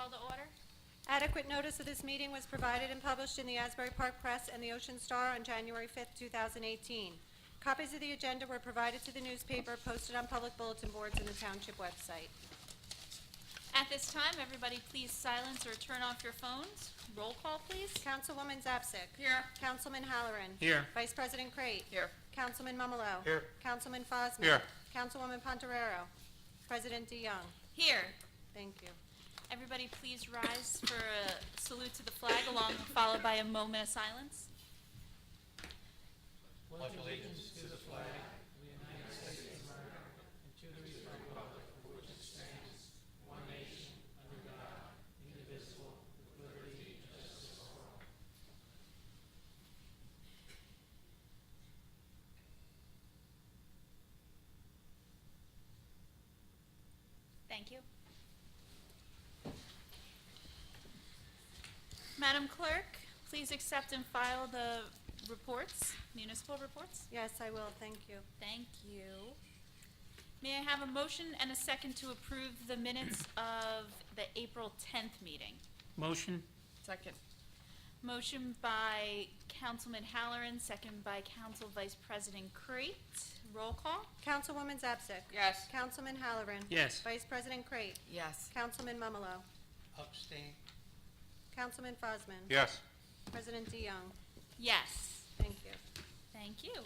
call to order. Adequate notice of this meeting was provided and published in the Asbury Park Press and the Ocean Star on January 5th, 2018. Copies of the agenda were provided to the newspaper, posted on public bulletin boards and the township website. At this time, everybody please silence or turn off your phones. Roll call, please. Councilwoman Zapsik. Here. Councilman Halloran. Here. Vice President Crate. Here. Councilman Mumolo. Here. Councilman Fosman. Here. Councilwoman Ponterero. President DeYoung. Here. Thank you. Everybody please rise for a salute to the flag, followed by a moment of silence. Pledge allegiance to the flag of the United States of America and to the republic for which it stands, one nation, under God, indivisible, with liberty and justice for all. Thank you. Madam Clerk, please accept and file the reports, municipal reports. Yes, I will. Thank you. Thank you. May I have a motion and a second to approve the minutes of the April 10th meeting? Motion. Second. Motion by Councilman Halloran, second by Council Vice President Crate. Roll call? Councilwoman Zapsik. Yes. Councilman Halloran. Yes. Vice President Crate. Yes. Councilman Mumolo. Abstain. Councilman Fosman. Yes. President DeYoung. Yes. Thank you. Thank you.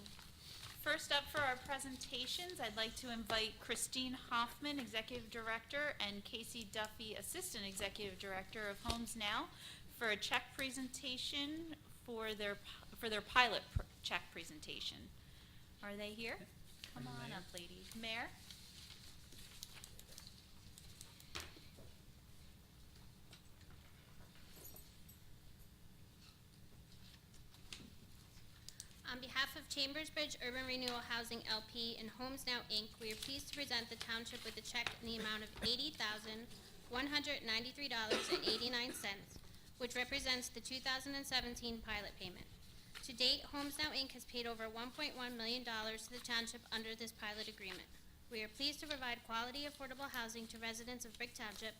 First up for our presentations, I'd like to invite Christine Hoffman, Executive Director, and Casey Duffy, Assistant Executive Director of Homes Now, for a check presentation for their pilot check presentation. Are they here? Come on up, ladies. Mayor? On behalf of Chambers Bridge Urban Renewal Housing LP and Homes Now Inc., we are pleased to present the township with a check in the amount of $80,193.89, which represents the 2017 pilot payment. To date, Homes Now Inc. has paid over $1.1 million to the township under this pilot agreement. We are pleased to provide quality, affordable housing to residents of Brick Township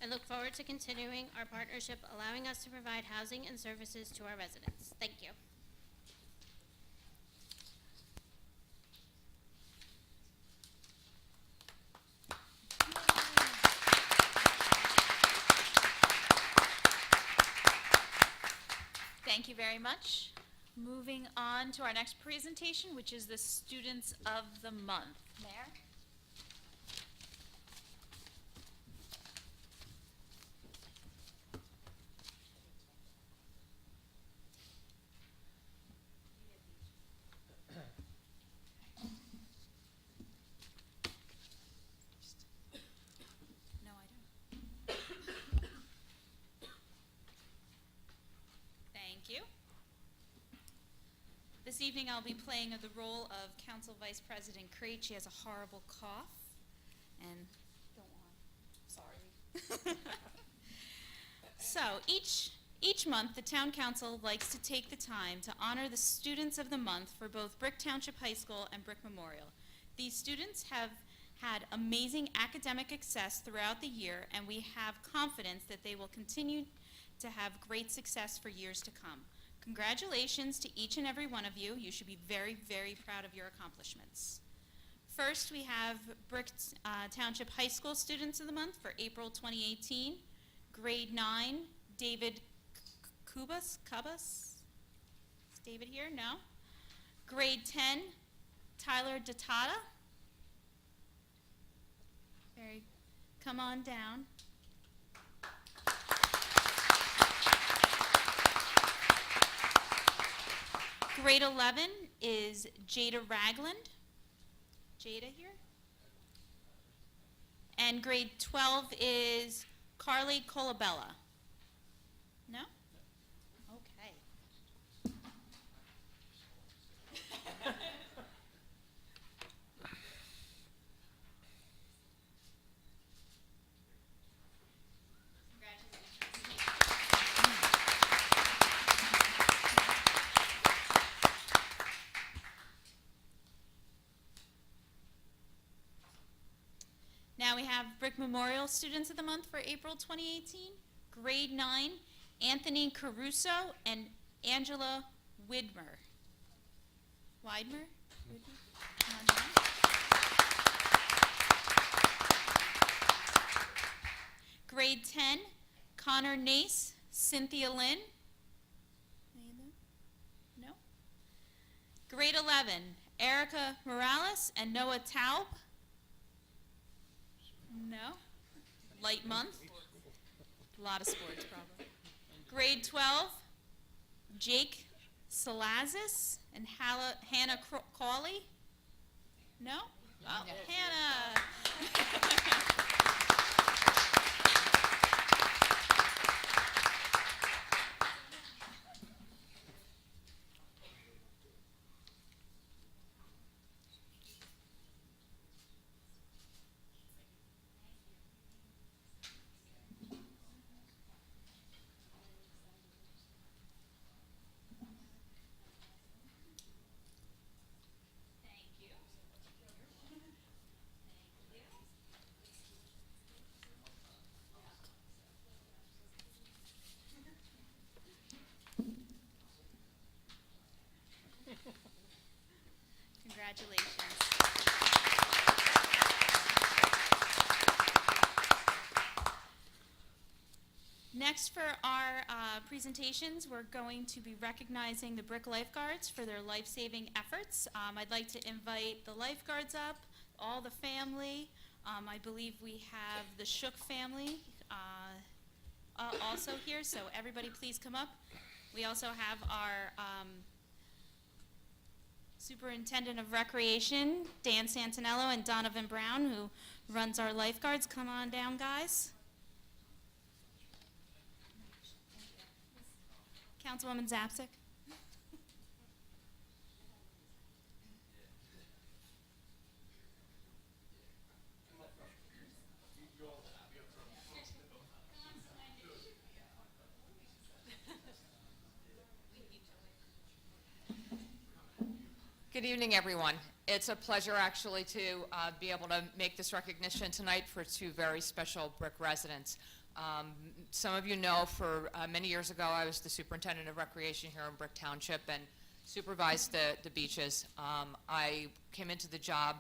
and look forward to continuing our partnership, allowing us to provide housing and services to our residents. Thank you. Thank you very much. Moving on to our next presentation, which is the Students of the Month. Mayor? No, I don't. Thank you. This evening I'll be playing the role of Council Vice President Crate. She has a horrible cough and don't want. Sorry. So each month the Town Council likes to take the time to honor the Students of the Month for both Brick Township High School and Brick Memorial. These students have had amazing academic success throughout the year, and we have confidence that they will continue to have great success for years to come. Congratulations to each and every one of you. You should be very, very proud of your accomplishments. First, we have Brick Township High School Students of the Month for April 2018. Grade 9, David Kubas? Is David here? No? Grade 10, Tyler Datata. Come on down. Grade 11 is Jada Ragland. Jada here. And grade 12 is Carly Colabella. No? Okay. Now we have Brick Memorial. Memorial Students of the Month for April 2018. Grade 9, Anthony Caruso and Angela Widmer. Widmer? Come on down. Grade 10, Connor Nace, Cynthia Lynn. Any of them? No? Grade 11, Erica Morales and Noah Taub. No? Light month? A lot of sports, probably. Grade 12, Jake Salazis and Hannah Cawley. No? Oh, Hannah. Congratulations. Next for our presentations, we're going to be recognizing the Brick lifeguards for their life-saving efforts. I'd like to invite the lifeguards up, all the family. I believe we have the Shook family also here, so everybody please come up. We also have our Superintendent of Recreation, Dan Santinello, and Donovan Brown, who runs our lifeguards. Come on down, guys. Councilwoman Zapsik. Good evening, everyone. It's a pleasure actually to be able to make this recognition tonight for two very special Brick residents. Some of you know for many years ago I was the superintendent of recreation here in Brick Township and supervised the beaches. I came into the job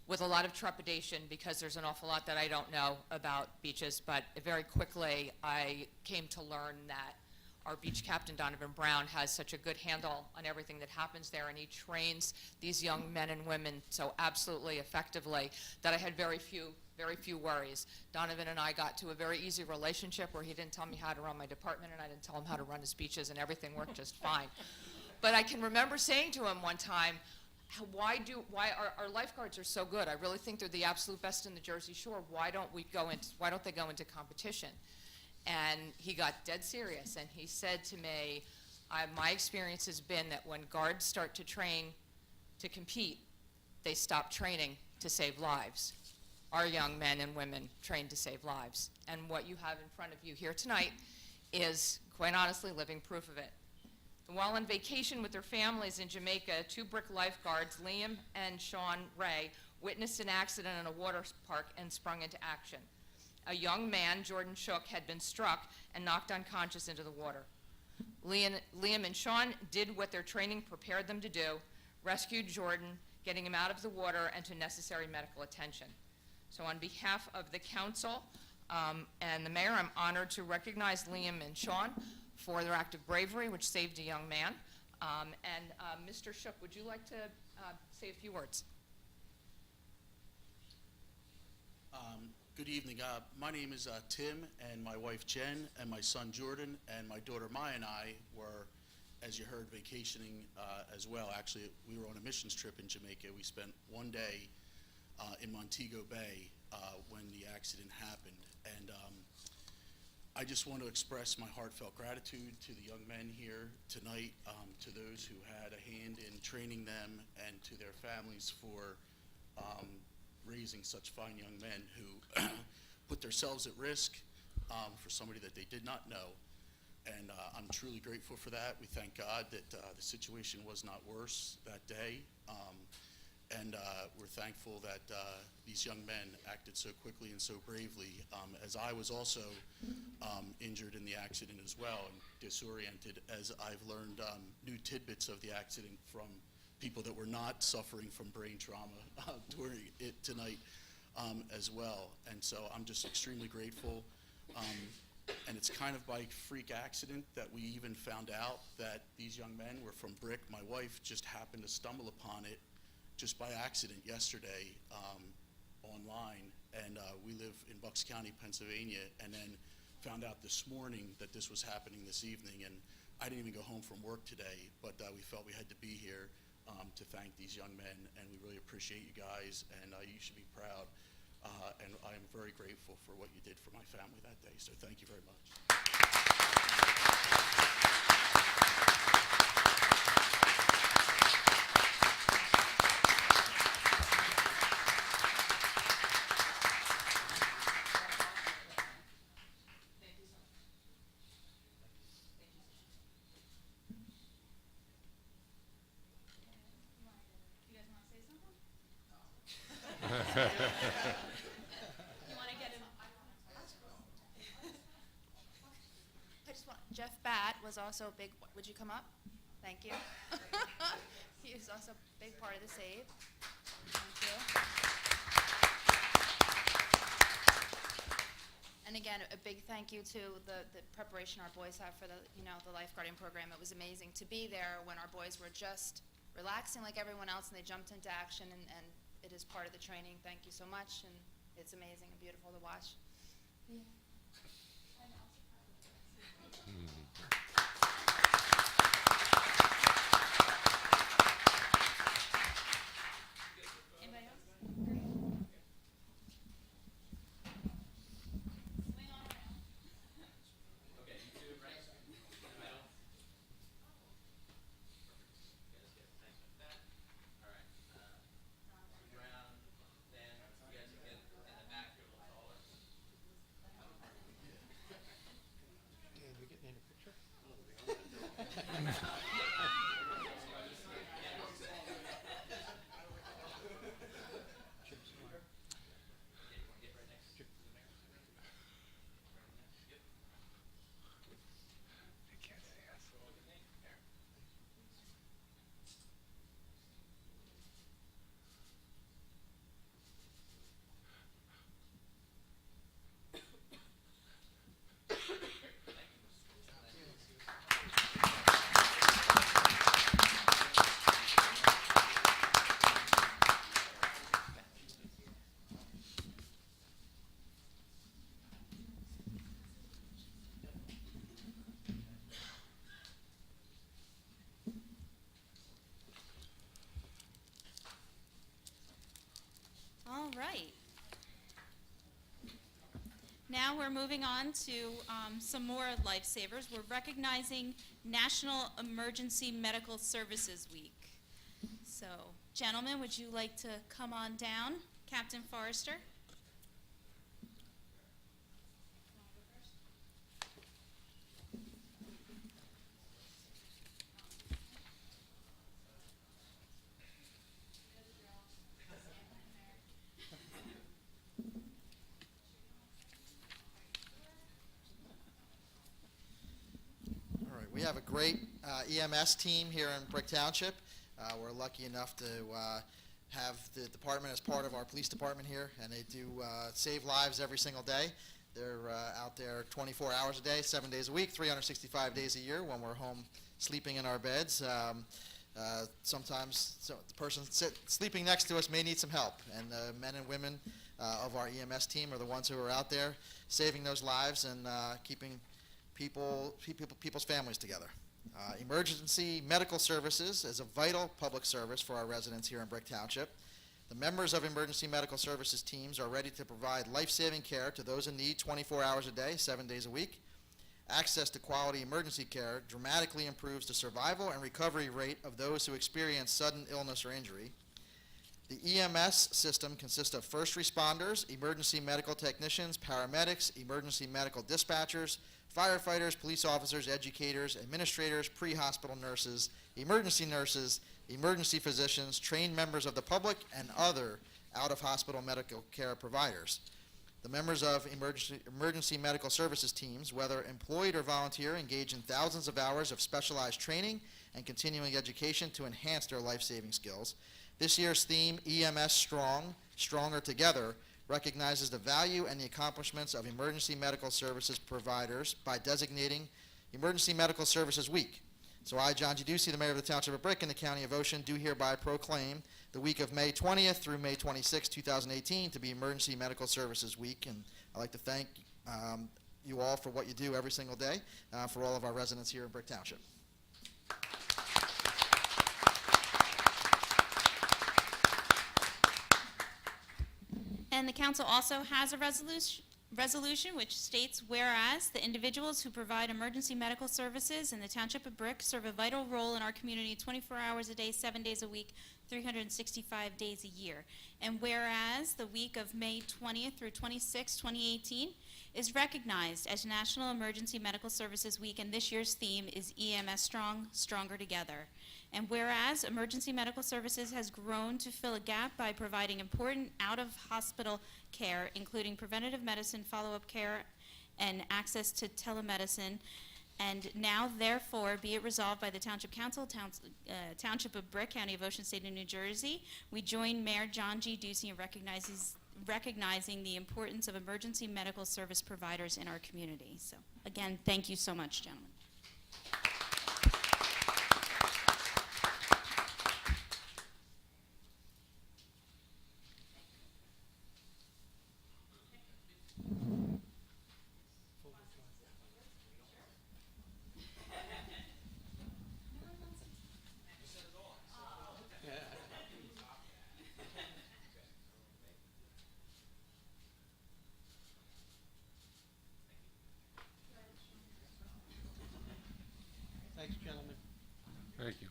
with a lot of trepidation because there's an awful lot that I don't know about beaches, but very quickly I came to learn that our beach captain, Donovan Brown, has such a good handle on everything that happens there, and he trains these young men and women so absolutely effectively that I had very few worries. Donovan and I got to a very easy relationship where he didn't tell me how to run my department and I didn't tell him how to run his beaches, and everything worked just fine. But I can remember saying to him one time, why our lifeguards are so good? I really think they're the absolute best in the Jersey Shore. Why don't they go into competition? And he got dead serious, and he said to me, my experience has been that when guards start to train to compete, they stop training to save lives. Our young men and women train to save lives. And what you have in front of you here tonight is, quite honestly, living proof of it. While on vacation with their families in Jamaica, two Brick lifeguards, Liam and Sean Ray, witnessed an accident in a water park and sprung into action. A young man, Jordan Shook, had been struck and knocked unconscious into the water. Liam and Sean did what their training prepared them to do, rescued Jordan, getting him out of the water and to necessary medical attention. So on behalf of the council and the mayor, I'm honored to recognize Liam and Sean for their act of bravery, which saved a young man. Mr. Shook, would you like to say a few words? Good evening. My name is Tim, and my wife Jen, and my son Jordan, and my daughter Maya and I were, as you heard, vacationing as well. Actually, we were on a missions trip in Jamaica. We spent one day in Montego Bay when the accident happened. And I just want to express my heartfelt gratitude to the young men here tonight, to those who had a hand in training them, and to their families for raising such fine young men who put themselves at risk for somebody that they did not know. And I'm truly grateful for that. We thank God that the situation was not worse that day. and we're thankful that these young men acted so quickly and so bravely, as I was also injured in the accident as well and disoriented, as I've learned new tidbits of the accident from people that were not suffering from brain trauma during it tonight as well. And so I'm just extremely grateful. And it's kind of by freak accident that we even found out that these young men were from Brick. My wife just happened to stumble upon it just by accident yesterday online. And we live in Bucks County, Pennsylvania, and then found out this morning that this was happening this evening. And I didn't even go home from work today, but we felt we had to be here to thank these young men, and we really appreciate you guys, and you should be proud. And I am very grateful for what you did for my family that day, so thank you very much. You guys want to say something? You want to get him? I just want, Jeff Batt was also a big, would you come up? Thank you. He was also a big part of the save. Thank you. And again, a big thank you to the preparation our boys have for the lifeguarding program. It was amazing to be there when our boys were just relaxing like everyone else, and they jumped into action, and it is part of the training. Thank you so much, and it's amazing and beautiful to watch. Anybody else? Swing on around. Okay, you two, right? In the middle. Let's get thanks like that. All right. Swing around. Then you guys can get in the back here a little taller. Dan, we getting in a picture? Get right next to the mayor. Yep. They can't see us. All right. Now we're moving on to some more lifesavers. We're recognizing National Emergency Medical Services Week. So, gentlemen, would you like to come on down? Captain Forrester? All right, we have a great EMS team here in Brick Township. We're lucky enough to have the department as part of our police department here, and they do save lives every single day. They're out there 24 hours a day, 7 days a week, 365 days a year when we're home sleeping in our beds. Sometimes the person sleeping next to us may need some help, and the men and women of our EMS team are the ones who are out there saving those lives and keeping people's families together. Emergency medical services is a vital public service for our residents here in Brick Township. The members of emergency medical services teams are ready to provide life-saving care to those in need 24 hours a day, 7 days a week. Access to quality emergency care dramatically improves the survival and recovery rate of those who experience sudden illness or injury. The EMS system consists of first responders, emergency medical technicians, paramedics, emergency medical dispatchers, firefighters, police officers, educators, administrators, pre-hospital nurses, emergency nurses, emergency physicians, trained members of the public, and other out-of-hospital medical care providers. The members of emergency medical services teams, whether employed or volunteer, engage in thousands of hours of specialized training and continuing education to enhance their life-saving skills. This year's theme, EMS Strong, Stronger Together, recognizes the value and the accomplishments of emergency medical services providers by designating Emergency Medical Services Week. So I, John G. Ducey, the Mayor of the Township of Brick and the County of Ocean, do hereby proclaim the week of May 20th through May 26th, 2018 to be Emergency Medical Services Week. And I'd like to thank you all for what you do every single day for all of our residents here in Brick Township. And the council also has a resolution which states, whereas the individuals who provide emergency medical services in the Township of Brick serve a vital role in our community 24 hours a day, 7 days a week, 365 days a year. And whereas the week of May 20th through 26th, 2018 is recognized as National Emergency Medical Services Week, and this year's theme is EMS Strong, Stronger Together. And whereas emergency medical services has grown to fill a gap by providing important out-of-hospital care, including preventative medicine, follow-up care, and access to telemedicine, and now, therefore, be it resolved by the Township Council, Township of Brick, County of Ocean, State of New Jersey, we join Mayor John G. Ducey in recognizing the importance of emergency medical service providers in our community. So, again, thank you so much, gentlemen. Thanks, gentlemen. Thank you.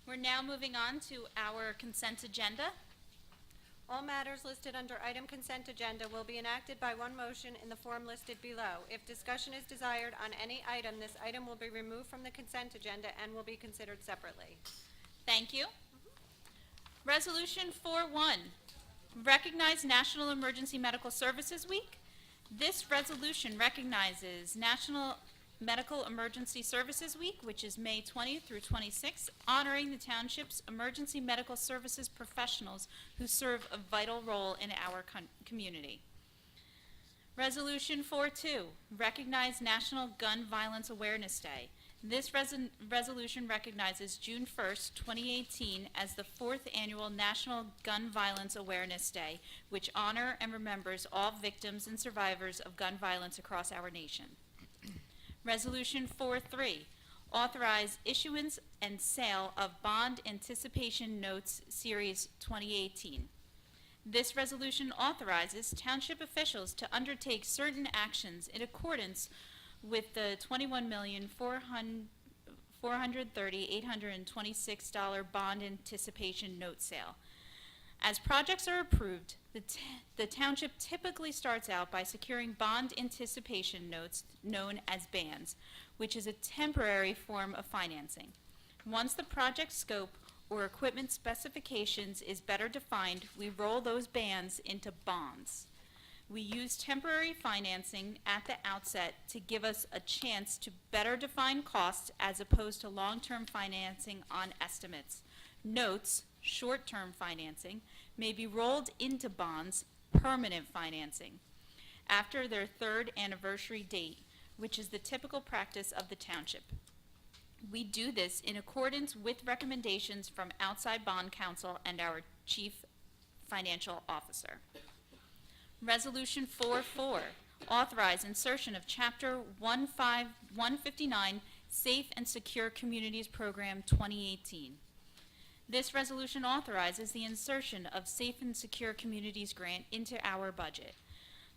We're now moving on to our consent agenda. All matters listed under item consent agenda will be enacted by one motion in the form listed below. If discussion is desired on any item, this item will be removed from the consent agenda and will be considered separately. Thank you. Resolution 4-1, recognize National Emergency Medical Services Week. This resolution recognizes National Medical Emergency Services Week, which is May 20th through 26th, honoring the township's emergency medical services professionals who serve a vital role in our community. Resolution 4-2, recognize National Gun Violence Awareness Day. This resolution recognizes June 1st, 2018 as the 4th annual National Gun Violence Awareness Day, which honor and remembers all victims and survivors of gun violence across our nation. Resolution 4-3, authorize issuance and sale of Bond Anticipation Notes Series 2018. This resolution authorizes township officials to undertake certain actions in accordance with the $21,430,826 Bond Anticipation Note Sale. As projects are approved, the township typically starts out by securing bond anticipation notes known as bands, which is a temporary form of financing. Once the project scope or equipment specifications is better defined, we roll those bands into bonds. We use temporary financing at the outset to give us a chance to better define costs as opposed to long-term financing on estimates. Notes, short-term financing, may be rolled into bonds, permanent financing, after their third anniversary date, which is the typical practice of the township. We do this in accordance with recommendations from outside bond counsel and our chief financial officer. Resolution 4-4, authorize insertion of Chapter 159 Safe and Secure Communities Program 2018. This resolution authorizes the insertion of Safe and Secure Communities grant into our budget.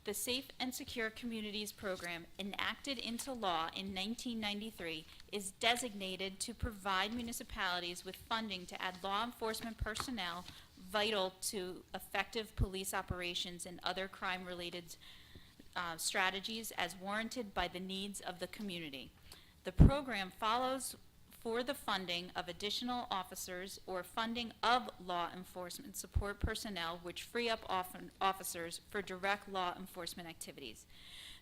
The Safe and Secure Communities Program, enacted into law in 1993, is designated to provide municipalities with funding to add law enforcement personnel vital to effective police operations and other crime-related strategies as warranted by the needs of the community. The program follows for the funding of additional officers or funding of law enforcement support personnel which free up officers for direct law enforcement activities.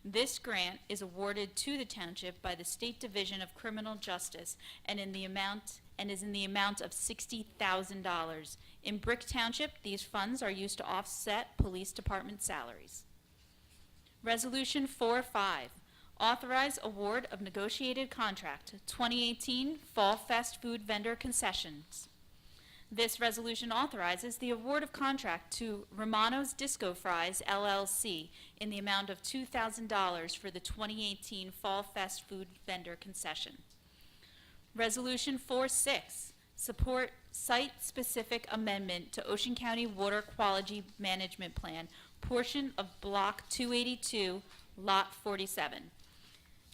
This grant is awarded to the township by the State Division of Criminal Justice and is in the amount of $60,000. In Brick Township, these funds are used to offset police department salaries. Resolution 4-5, authorize award of negotiated contract 2018 Fall Fest Food Vendor Concessions. This resolution authorizes the award of contract to Romano's Disco Fries, LLC, in the amount of $2,000 for the 2018 Fall Fest Food Vendor Concession. Resolution 4-6, support site-specific amendment to Ocean County Water Quality Management Plan, portion of Block 282, Lot 47.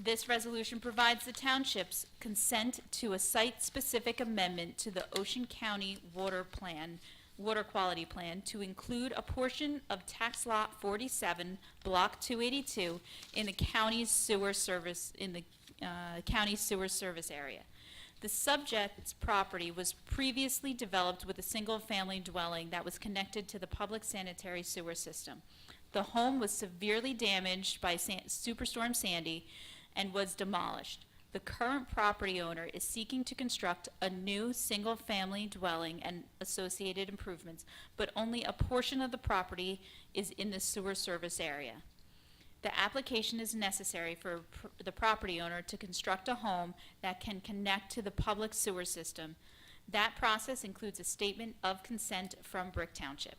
This resolution provides the township's consent to a site-specific amendment to the Ocean County Water Quality Plan to include a portion of Tax Lot 47, Block 282, in the county's sewer service area. The subject's property was previously developed with a single-family dwelling that was connected to the public sanitary sewer system. The home was severely damaged by Superstorm Sandy and was demolished. The current property owner is seeking to construct a new single-family dwelling and associated improvements, but only a portion of the property is in the sewer service area. The application is necessary for the property owner to construct a home that can connect to the public sewer system. That process includes a statement of consent from Brick Township.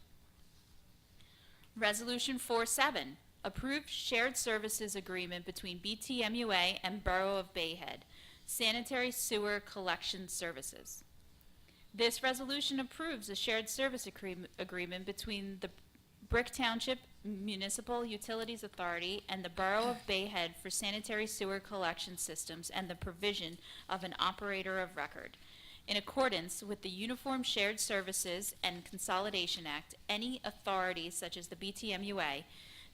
Resolution 4-7, approve shared services agreement between BTMUA and Borough of Bayhead, sanitary sewer collection services. This resolution approves a shared service agreement between the Brick Township Municipal Utilities Authority and the Borough of Bayhead for sanitary sewer collection systems and the provision of an operator of record. In accordance with the Uniform Shared Services and Consolidation Act, any authority such as the BTMUA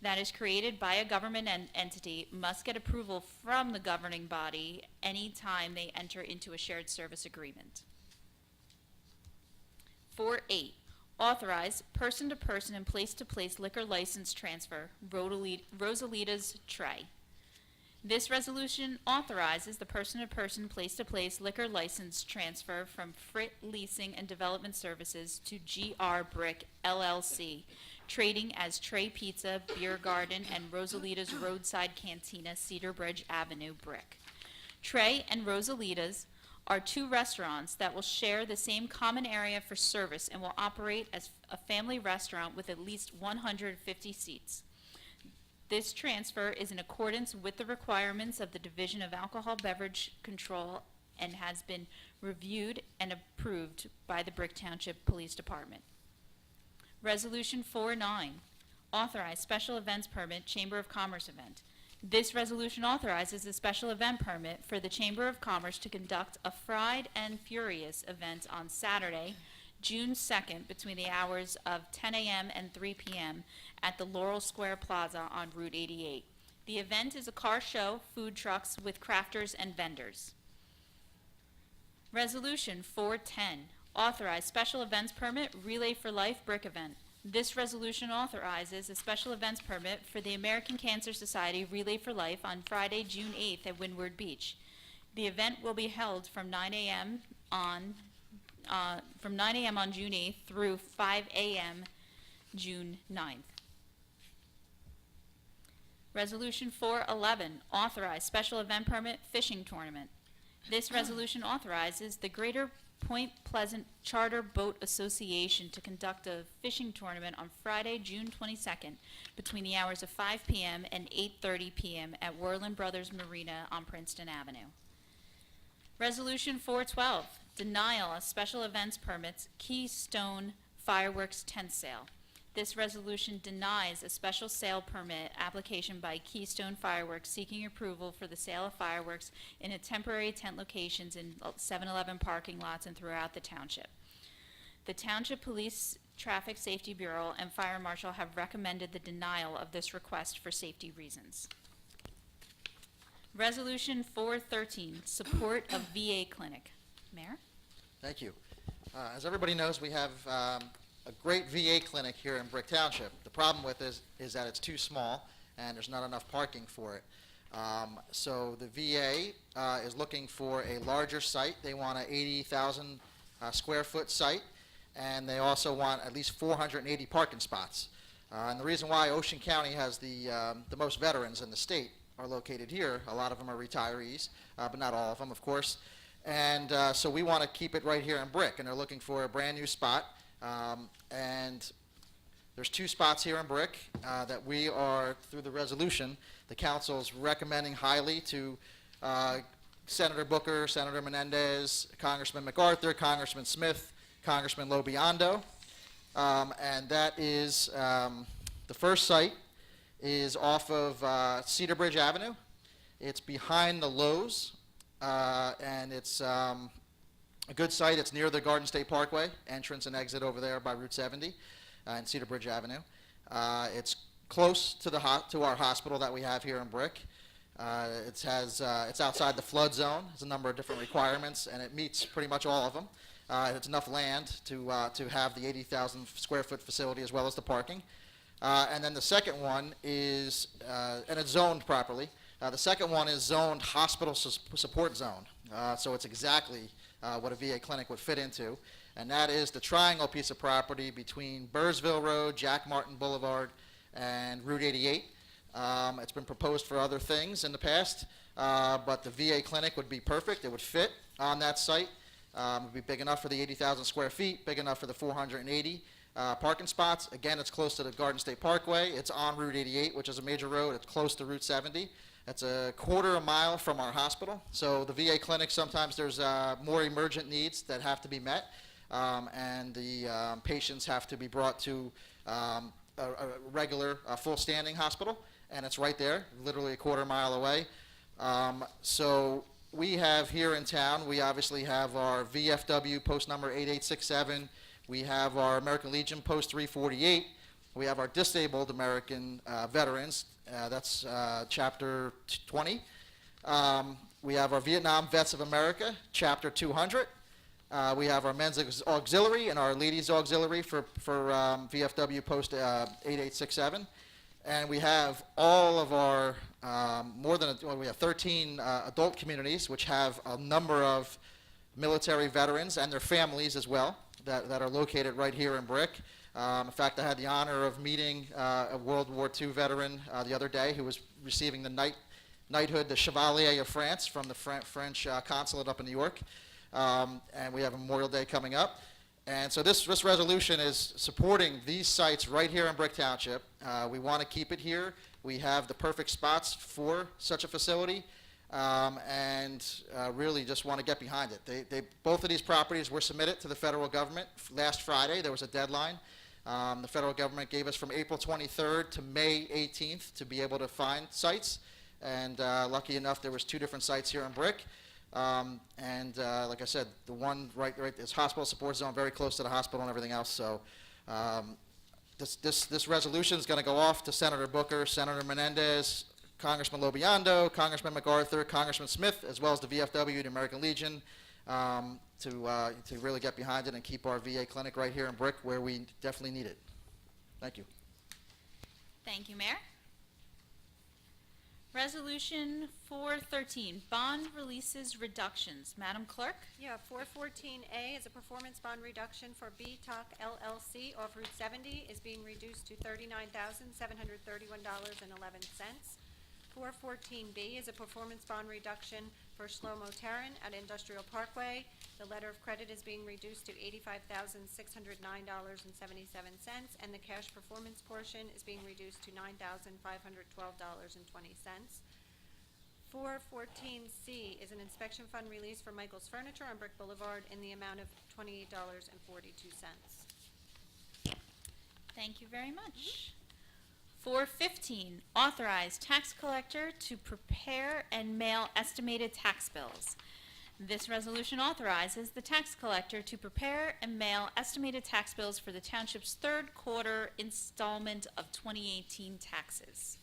that is created by a government entity must get approval from the governing body any time they enter into a shared service agreement. 4-8, authorize person-to-person and place-to-place liquor license transfer, Rosalita's Trey. This resolution authorizes the person-to-person, place-to-place liquor license transfer from Frit Leasing and Development Services to GR Brick LLC, trading as Trey Pizza, Beer Garden, and Rosalita's Roadside Cantina, Cedar Bridge Avenue, Brick. Trey and Rosalita's are two restaurants that will share the same common area for service and will operate as a family restaurant with at least 150 seats. This transfer is in accordance with the requirements of the Division of Alcohol Beverage Control and has been reviewed and approved by the Brick Township Police Department. Resolution 4-9, authorize special events permit, Chamber of Commerce event. This resolution authorizes a special event permit for the Chamber of Commerce to conduct a Fried and Furious event on Saturday, June 2nd, between the hours of 10 a.m. and 3 p.m. at the Laurel Square Plaza on Route 88. The event is a car show, food trucks with crafters and vendors. Resolution 4-10, authorize special events permit, Relay for Life brick event. This resolution authorizes a special events permit for the American Cancer Society Relay for Life on Friday, June 8th at Windward Beach. The event will be held from 9 a.m. on June 8th through 5 a.m. June 9th. Resolution 4-11, authorize special event permit fishing tournament. This resolution authorizes the Greater Point Pleasant Charter Boat Association to conduct a fishing tournament on Friday, June 22nd, between the hours of 5 p.m. and 8:30 p.m. at Whirlin Brothers Marina on Princeton Avenue. Resolution 412, denial of special events permits, Keystone Fireworks tent sale. This resolution denies a special sale permit application by Keystone Fireworks seeking approval for the sale of fireworks in a temporary tent locations in 7-Eleven parking lots and throughout the township. The Township Police Traffic Safety Bureau and Fire Marshal have recommended the denial of this request for safety reasons. Resolution 413, support of VA clinic. Mayor? Thank you. As everybody knows, we have a great VA clinic here in Brick Township. The problem with it is that it's too small and there's not enough parking for it. So the VA is looking for a larger site. They want an 80,000 square foot site, and they also want at least 480 parking spots. And the reason why Ocean County has the most veterans in the state are located here. A lot of them are retirees, but not all of them, of course. And so we want to keep it right here in Brick, and they're looking for a brand new spot. And there's 2 spots here in Brick that we are, through the resolution, the council's recommending highly to Senator Booker, Senator Menendez, Congressman MacArthur, Congressman Smith, Congressman Lobiondo. And that is, the first site is off of Cedar Bridge Avenue. It's behind the Lowe's, and it's a good site. It's near the Garden State Parkway, entrance and exit over there by Route 70 and Cedar Bridge Avenue. It's close to to our hospital that we have here in Brick. It's outside the flood zone. There's a number of different requirements, and it meets pretty much all of them. It's enough land to have the 80,000 square foot facility as well as the parking. And then the second one is, and it's zoned properly. The second one is zoned hospital support zone. So it's exactly what a VA clinic would fit into. And that is the triangle piece of property between Burrsville Road, Jack Martin Boulevard, and Route 88. It's been proposed for other things in the past, but the VA clinic would be perfect. It would fit on that site. It would be big enough for the 80,000 square feet, big enough for the 480 parking spots. Again, it's close to the Garden State Parkway. It's on Route 88, which is a major road. It's close to Route 70. It's a quarter a mile from our hospital. So the VA clinic, sometimes there's more emergent needs that have to be met, and the patients have to be brought to a regular full standing hospital, and it's right there, literally a quarter mile away. So we have here in town, we obviously have our VFW post number 8867. We have our American Legion post 348. We have our disabled American veterans. That's chapter 20. We have our Vietnam Vets of America, chapter 200. We have our men's auxiliary and our ladies auxiliary for VFW post 8867. And we have all of our we have 13 adult communities, which have a number of military veterans and their families as well that are located right here in Brick. In fact, I had the honor of meeting a World War II veteran the other day who was receiving the knighthood, the Chevalier of France, from the French consulate up in New York. And we have Memorial Day coming up. And so this resolution is supporting these sites right here in Brick Township. We want to keep it here. We have the perfect spots for such a facility, and really just want to get behind it. Both of these properties were submitted to the federal government last Friday. There was a deadline. The federal government gave us from April 23rd to May 18th to be able to find sites, and lucky enough there was 2 different sites here in Brick. Like I said, the one right is hospital support zone, very close to the hospital and everything else. So this resolution is going to go off to Senator Booker, Senator Menendez, Congressman Lobiondo, Congressman MacArthur, Congressman Smith, as well as the VFW, the American Legion, to really get behind it and keep our VA clinic right here in Brick where we definitely need it. Thank you. Thank you, Mayor. Resolution 413, bond releases reductions. Madam Clerk? Yeah, 414A is a performance bond reduction for BTOC LLC off Route 70 is being reduced to $39,731.11. 414B is a performance bond reduction For Shlomo Terran at Industrial Parkway, the letter of credit is being reduced to $85,609.77, and the cash performance portion is being reduced to $9,512.20. 414C is an inspection fund release for Michael's Furniture on Brick Boulevard in the amount of $28.42. Thank you very much. 415, authorize tax collector to prepare and mail estimated tax bills. This resolution authorizes the tax collector to prepare and mail estimated tax bills for the township's third quarter installment of 2018 taxes.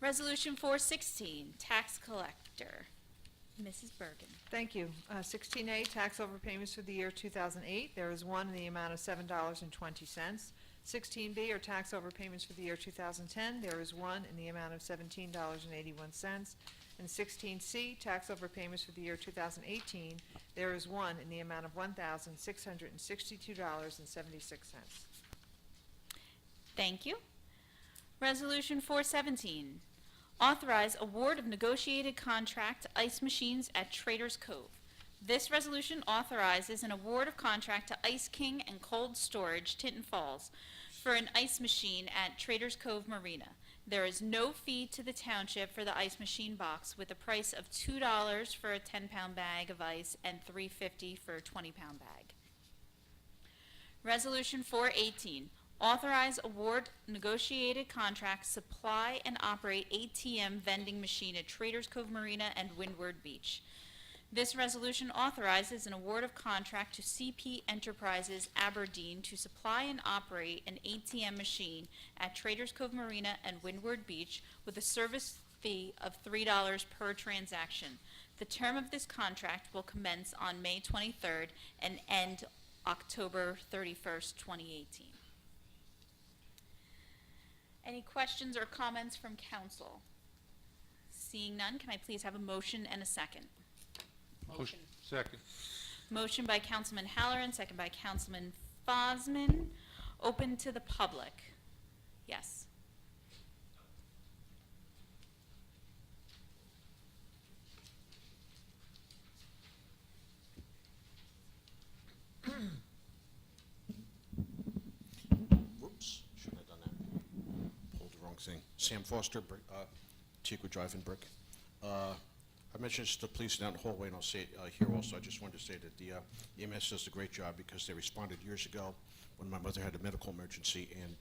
Resolution 416, tax collector. Mrs. Bergen. Thank you. 16A, tax overpayments for the year 2008. There is one in the amount of $7.20. 16B are tax overpayments for the year 2010. There is one in the amount of $17.81. And 16C, tax overpayments for the year 2018. There is one in the amount of $1,662.76. Thank you. Resolution 417, authorize award of negotiated contract to ice machines at Traders Cove. This resolution authorizes an award of contract to Ice King and Cold Storage, Tinton Falls, for an ice machine at Traders Cove Marina. There is no fee to the township for the ice machine box, with a price of $2 for a 10-pound bag of ice and $3.50 for a 20-pound bag. Resolution 418, authorize award negotiated contract supply and operate ATM vending machine at Traders Cove Marina and Windward Beach. This resolution authorizes an award of contract to CP Enterprises Aberdeen to supply and operate an ATM machine at Traders Cove Marina and Windward Beach with a service fee of $3 per transaction. The term of this contract will commence on May 23rd and end October 31st, 2018. Any questions or comments from council? Seeing none, can I please have a motion and a second? Motion. Second. Motion by Councilman Halloran, second by Councilman Fosman. Open to the public. Yes. Whoops, shouldn't have done that. Pulled the wrong thing. Sam Foster, Teakwood Drive in Brick. I mentioned this to the police down the hallway, and I'll say it here also. I just wanted to say that the EMS does a great job because they responded years ago when my mother had a medical emergency, and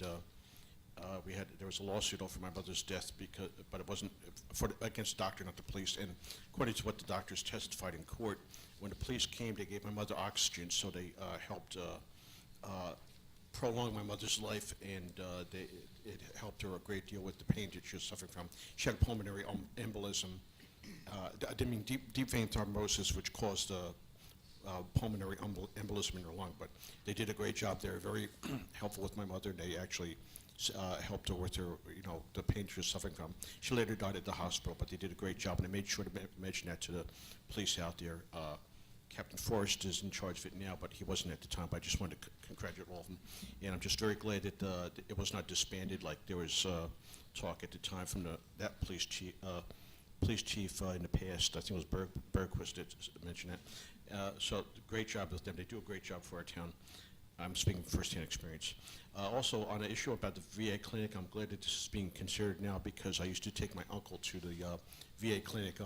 there was a lawsuit over my mother's death, but it wasn't against the doctor, not the police. And according to what the doctors testified in court, when the police came, they gave my mother oxygen, so they helped prolong my mother's life, and it helped her a great deal with the pain that she was suffering from. She had pulmonary embolism. Deep vein thrombosis, which caused pulmonary embolism in her lung. But they did a great job. They were very helpful with my mother. They actually helped her with her, the pain she was suffering from. She later died at the hospital, but they did a great job, and I made sure to mention that to the police out there. Captain Forrest is in charge of it now, but he wasn't at the time. But I just wanted to congratulate all of them, and I'm just very glad that it was not disbanded like there was talk at the time from that police chief. In the past, I think it was Bergquist that mentioned that. So great job with them. They do a great job for our town. I'm speaking from first-hand experience. Also, on the issue about the VA clinic, I'm glad that this is being considered now because I used to take my uncle to the VA clinic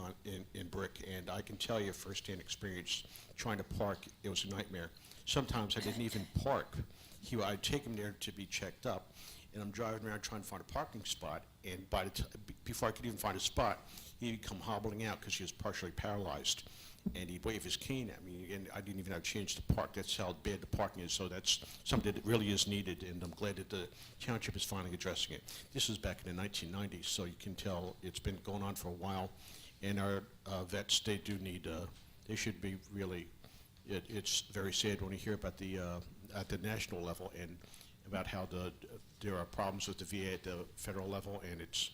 in Brick, and I can tell you first-hand experience trying to park, it was a nightmare. Sometimes I didn't even park. I'd take him there to be checked up, and I'm driving around trying to find a parking spot, and before I could even find a spot, he'd come hobbling out because he was partially paralyzed, and he'd wave his cane at me, and I didn't even have a chance to park. That's how bad the parking is, so that's something that really is needed, and I'm glad that the township is finally addressing it. This was back in the 1990s, so you can tell it's been going on for a while, and our vets, they do need, they should be really, it's very sad when you hear about at the national level and about how there are problems with the VA at the federal level, and it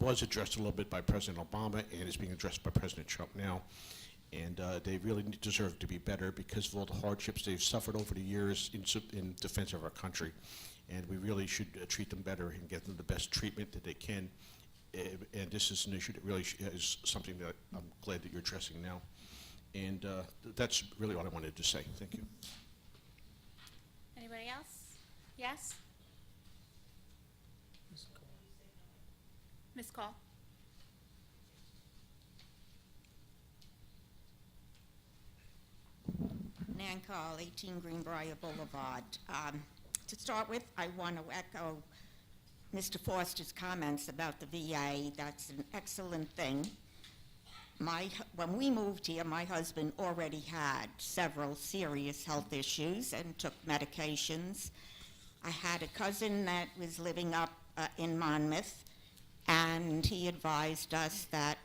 was addressed a little bit by President Obama, and is being addressed by President Trump now. And they really deserve to be better because of all the hardships they've suffered over the years in defense of our country. And we really should treat them better and get them the best treatment that they can And this is an issue that really is something that I'm glad that you're addressing now. And that's really all I wanted to say. Thank you. Anybody else? Yes? Ms. Call? Nan Call, 18 Greenbrier Boulevard. To start with, I want to echo Mr. Foster's comments about the VA. That's an excellent thing. When we moved here, my husband already had several serious health issues and took medications. I had a cousin that was living up in Monmouth, and he advised us that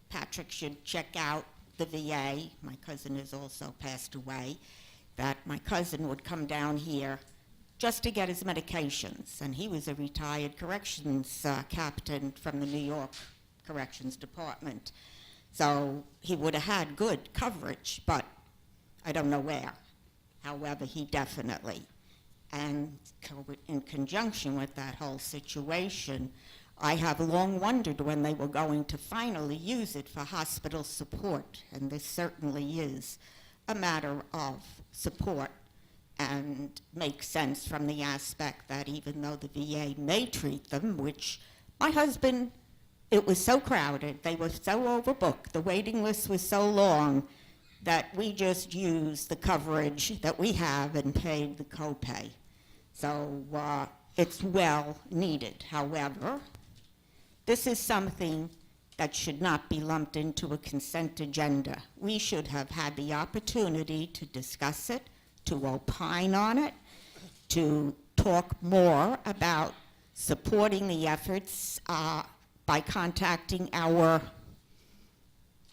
Patrick should check out the VA. My cousin has also passed away. That my cousin would come down here just to get his medications, and he was a retired corrections captain from the New York Corrections Department. So he would have had good coverage, but I don't know where. However, he definitely. And in conjunction with that whole situation, I have long wondered when they were going to finally use it for hospital support, and this certainly is a matter of support and makes sense from the aspect that even though the VA may treat them, which my husband, it was so crowded, they were so overbooked, the waiting list was so long that we just used the coverage that we have and paid the copay. So it's well needed. However, this is something that should not be lumped into a consent agenda. We should have had the opportunity to discuss it, to opine on it, to talk more about supporting the efforts by contacting our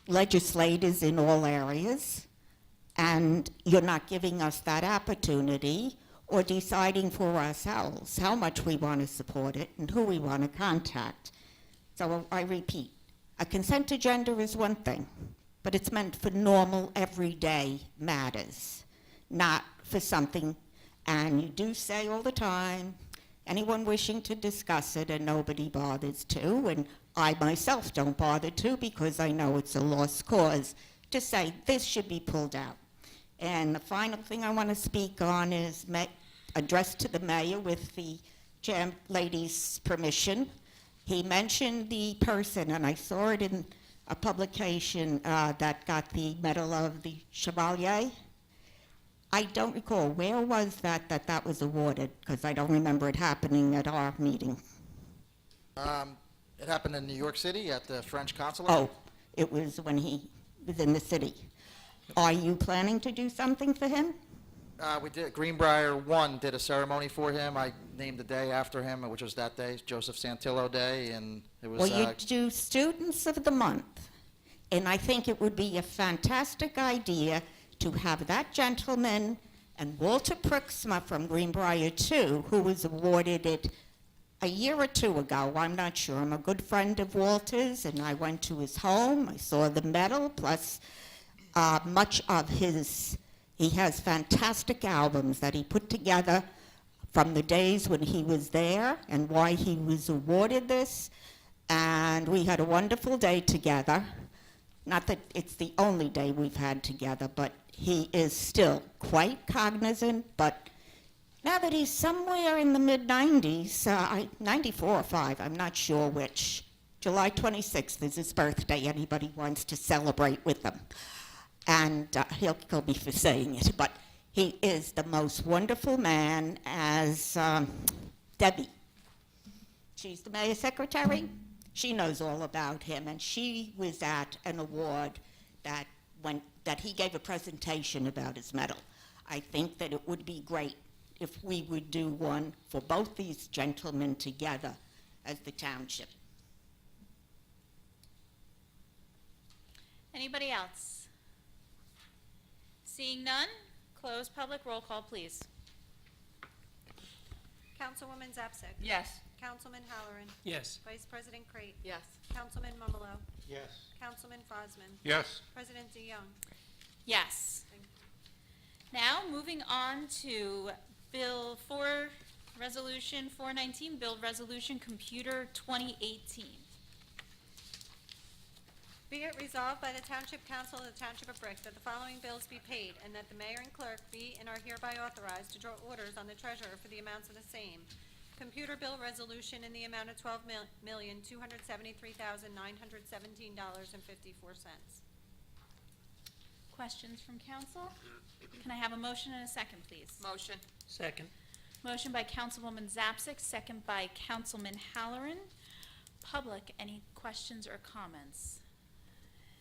legislators in all areas, and you're not giving us that opportunity or deciding for ourselves how much we want to support it and who we want to contact. So I repeat, a consent agenda is one thing, but it's meant for normal, everyday matters, not for something, and you do say all the time, anyone wishing to discuss it, and nobody bothers to, and I myself don't bother to because I know it's a lost cause, to say this should be pulled out. And the final thing I want to speak on is addressed to the mayor with the lady's permission. He mentioned the person, and I saw it in a publication that got the Medal of the Chevalier. I don't recall, where was that was awarded? Because I don't remember it happening at our meeting. It happened in New York City at the French consulate. Oh, it was when he was in the city. Are you planning to do something for him? We did. Greenbrier 1 did a ceremony for him. I named the day after him, which was that day, Joseph Santillo Day, and it was... Well, you do Students of the Month, and I think it would be a fantastic idea to have that gentleman and Walter Prixma from Greenbrier 2, who was awarded it a year or two ago. I'm not sure. I'm a good friend of Walter's, and I went to his home. I saw the medal, plus much of his... He has fantastic albums that he put together from the days when he was there and why he was awarded this. And we had a wonderful day together. Not that it's the only day we've had together, but he is still quite cognizant. But now that he's somewhere in the mid-90s, 94 or 5, I'm not sure which, July 26th is his birthday. Anybody wants to celebrate with him. And he'll kill me for saying it, but he is the most wonderful man, as Debbie, she's the mayor's secretary, she knows all about him, and she was at an award that he gave a presentation about his medal. I think that it would be great if we would do one for both these gentlemen together as the township. Anybody else? Seeing none, close public roll call, please. Councilwoman Zapsik. Yes. Councilman Halloran. Yes. Vice President Crate. Yes. Councilman Mumalo. Yes. Councilman Frosman. Yes. President DeYoung. Yes. Now, moving on to Bill Resolution 419, Bill Resolution Computer 2018. Be it resolved by the Township Council of the Township of Brick that the following bills be paid, and that the mayor and clerk be and are hereby authorized to draw orders on the treasurer for the amounts of the same. Computer bill resolution in the amount of $12,273,917.54. Questions from council? Can I have a motion and a second, please? Motion. Second. Motion by Councilwoman Zapsik, second by Councilman Halloran. Public, any questions or comments?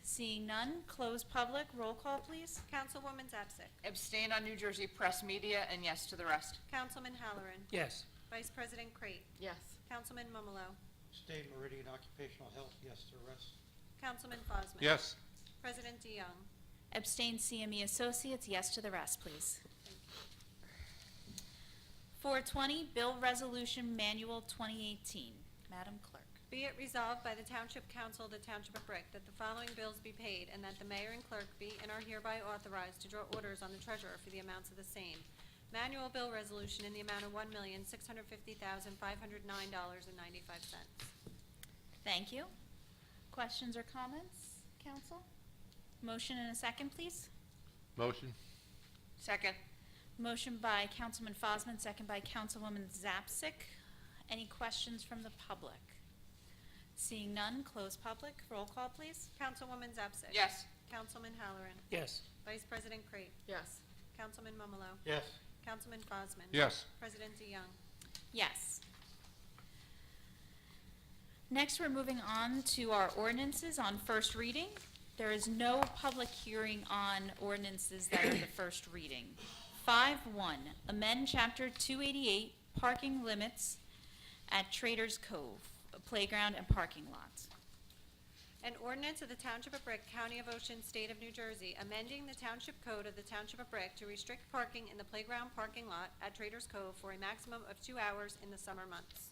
Seeing none, close public. Roll call, please. Councilwoman Zapsik. Abstain on New Jersey Press Media, and yes to the rest. Councilman Halloran. Yes. Vice President Crate. Yes. Councilman Mumalo. State Meridian Occupational Health, yes to the rest. Councilman Fosman. Yes. President DeYoung. Abstain CME Associates, yes to the rest, please. 420, Bill Resolution Manual 2018. Madam Clerk. Be it resolved by the Township Council of the Township of Brick that the following bills be paid, and that the mayor and clerk be and are hereby authorized to draw orders on the treasurer for the amounts of the same. Manual bill resolution in the amount of $1,650,509.95. Thank you. Questions or comments, council? Motion and a second, please. Motion. Second. Motion by Councilman Fosman, second by Councilwoman Zapsik. Any questions from the public? Seeing none, close public. Roll call, please. Councilwoman Zapsik. Yes. Councilman Halloran. Yes. Vice President Crate. Yes. Councilman Mumalo. Yes. Councilman Fosman. Yes. President DeYoung. Yes. Next, we're moving on to our ordinances on first reading. There is no public hearing on ordinances that are the first reading. 5-1, amend Chapter 288, parking limits at Traders Cove, a playground and parking lots. An ordinance of the Township of Brick, County of Ocean, State of New Jersey, amending the Township Code of the Township of Brick to restrict parking in the playground parking lot at Traders Cove for a maximum of 2 hours in the summer months.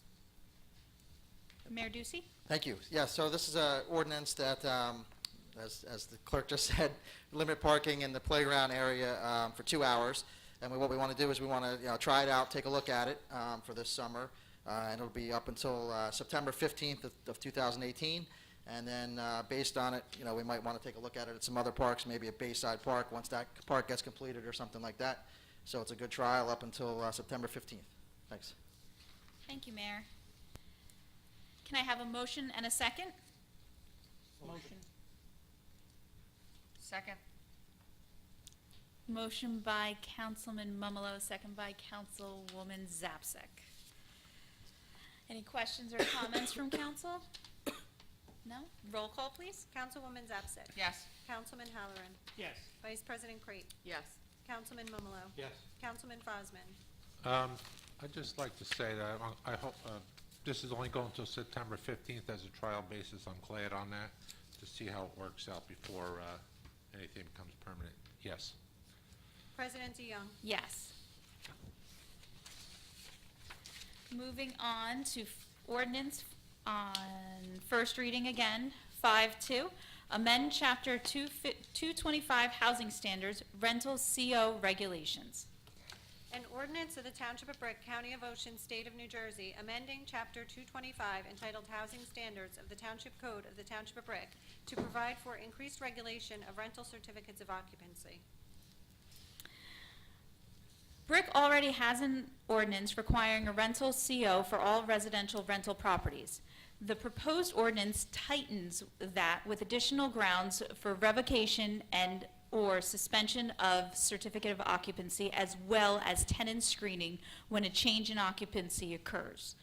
Mayor Ducey? Thank you. Yeah, so this is an ordinance that, as the clerk just said, limit parking in the playground area for 2 hours. And what we want to do is we want to try it out, take a look at it for this summer. And it'll be up until September 15th of 2018. And then based on it, we might want to take a look at it at some other parks, maybe at Bayside Park, once that park gets completed or something like that. So it's a good trial up until September 15th. Thanks. Thank you, Mayor. Can I have a motion and a second? Motion. Second. Motion by Councilman Mumalo, second by Councilwoman Zapsik. Any questions or comments from council? No? Roll call, please. Councilwoman Zapsik. Yes. Councilman Halloran. Yes. Vice President Crate. Yes. Councilman Mumalo. Yes. Councilman Fosman. I'd just like to say that I hope, this is only going until September 15th as a trial basis. I'm glad on that to see how it works out before anything becomes permanent. Yes. President DeYoung. Yes. Moving on to ordinance on first reading again, 5-2. Amend Chapter 225 Housing Standards, Rental CO Regulations. An ordinance of the Township of Brick, County of Ocean, State of New Jersey, amending Chapter 225 entitled Housing Standards of the Township Code of the Township of Brick to provide for increased regulation of rental certificates of occupancy. Brick already has an ordinance requiring a rental CO for all residential rental properties. The proposed ordinance tightens that with additional grounds for revocation and or suspension of certificate of occupancy, as well as tenant screening when a change in occupancy occurs.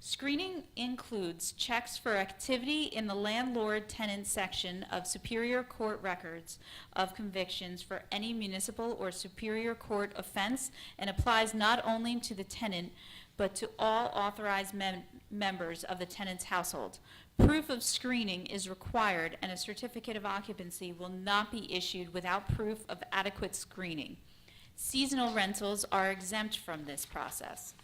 Screening includes checks for activity in the landlord-tenant section of Superior Court records of convictions for any municipal or Superior Court offense, and applies not only to the tenant, but to all authorized members of the tenant's household. Proof of screening is required, and a certificate of occupancy will not be issued without proof of adequate screening. Seasonal rentals are exempt from this process.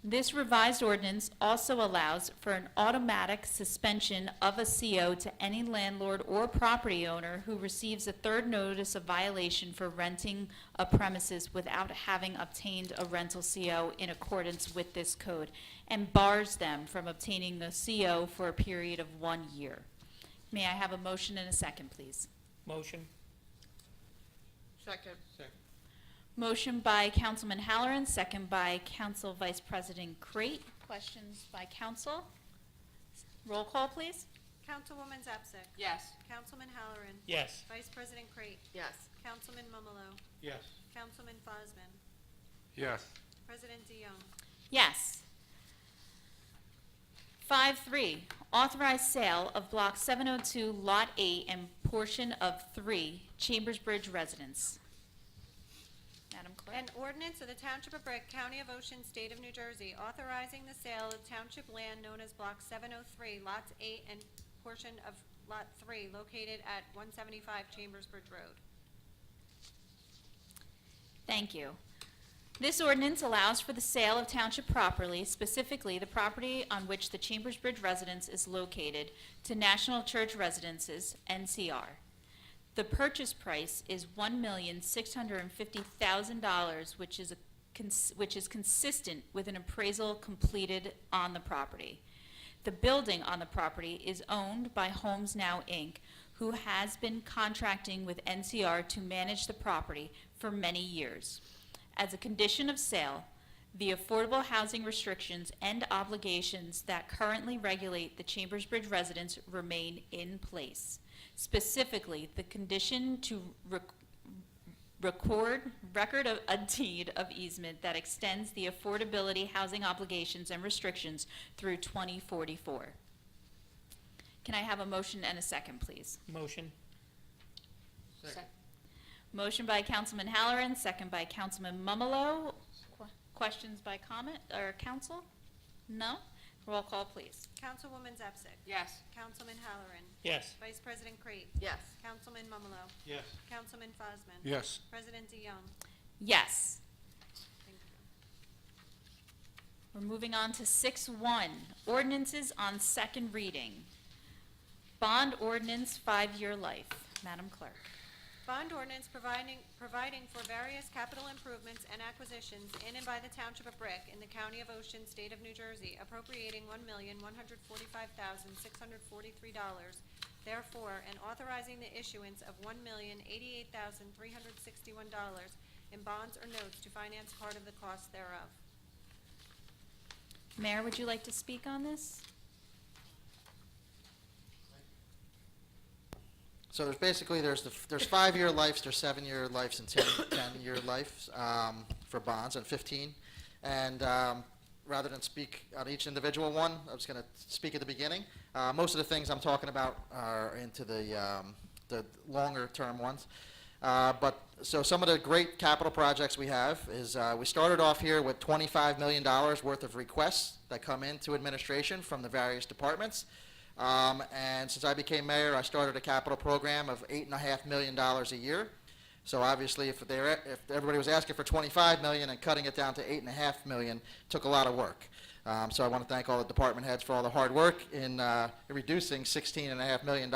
This revised ordinance also allows for an automatic suspension of a CO to any landlord or property owner who receives a third notice of violation for renting a premises without having obtained a rental CO in accordance with this code, and bars them from obtaining the CO for a period of 1 year. May I have a motion and a second, please? Motion. Second. Second. Motion by Councilman Halloran, second by Council Vice President Crate. Questions by council? Roll call, please. Councilwoman Zapsik. Yes. Councilman Halloran. Yes. Vice President Crate. Yes. Councilman Mumalo. Yes. Councilman Fosman. Yes. President DeYoung. Yes. 5.3, authorize sale of Block 702, Lot 8, and portion of 3, Chambers Bridge residence. Madam Clerk? An ordinance of the Township of Brick, County of Ocean, State of New Jersey, authorizing the sale of township land known as Block 703, Lots 8 and portion of Lot 3, located at 175 Chambers Bridge Road. Thank you. This ordinance allows for the sale of township property, specifically the property on which the Chambers Bridge residence is located, to National Church Residences, NCR. The purchase price is $1,650,000, which is consistent with an appraisal completed on the property. The building on the property is owned by Homes Now, Inc., who has been contracting with NCR to manage the property for many years. As a condition of sale, the affordable housing restrictions and obligations that currently regulate the Chambers Bridge residents remain in place. Specifically, the condition to record of a deed of easement that extends the affordability housing obligations and restrictions through 2044. Can I have a motion and a second, please? Motion. Second. Motion by Councilman Halloran, second by Councilman Mumalo. Questions by comment or council? No? Roll call, please. Councilwoman Zapsik. Yes. Councilman Halloran. Yes. Vice President Crate. Yes. Councilman Mumalo. Yes. Councilman Fosman. Yes. President DeYoung. Yes. Thank you. We're moving on to 6.1, ordinances on second reading. Bond ordinance, 5-year life. Madam Clerk. Bond ordinance providing for various capital improvements and acquisitions in and by the Township of Brick in the County of Ocean, State of New Jersey, appropriating $1,145,643, therefore, and authorizing the issuance of $1,088,361 in bonds or notes to finance part of the cost thereof. Mayor, would you like to speak on this? So there's basically, there's 5-year lives, there's 7-year lives, and 10-year lives for bonds, and 15. And rather than speak on each individual one, I was going to speak at the beginning. Most of the things I'm talking about are into the longer-term ones. So some of the great capital projects we have is we started off here with $25 million worth of requests that come into administration from the various departments. And since I became mayor, I started a capital program of $8.5 million a year. So obviously, if everybody was asking for $25 million and cutting it down to $8.5 million, took a lot of work. So I want to thank all the department heads for all the hard work in reducing $16.5 million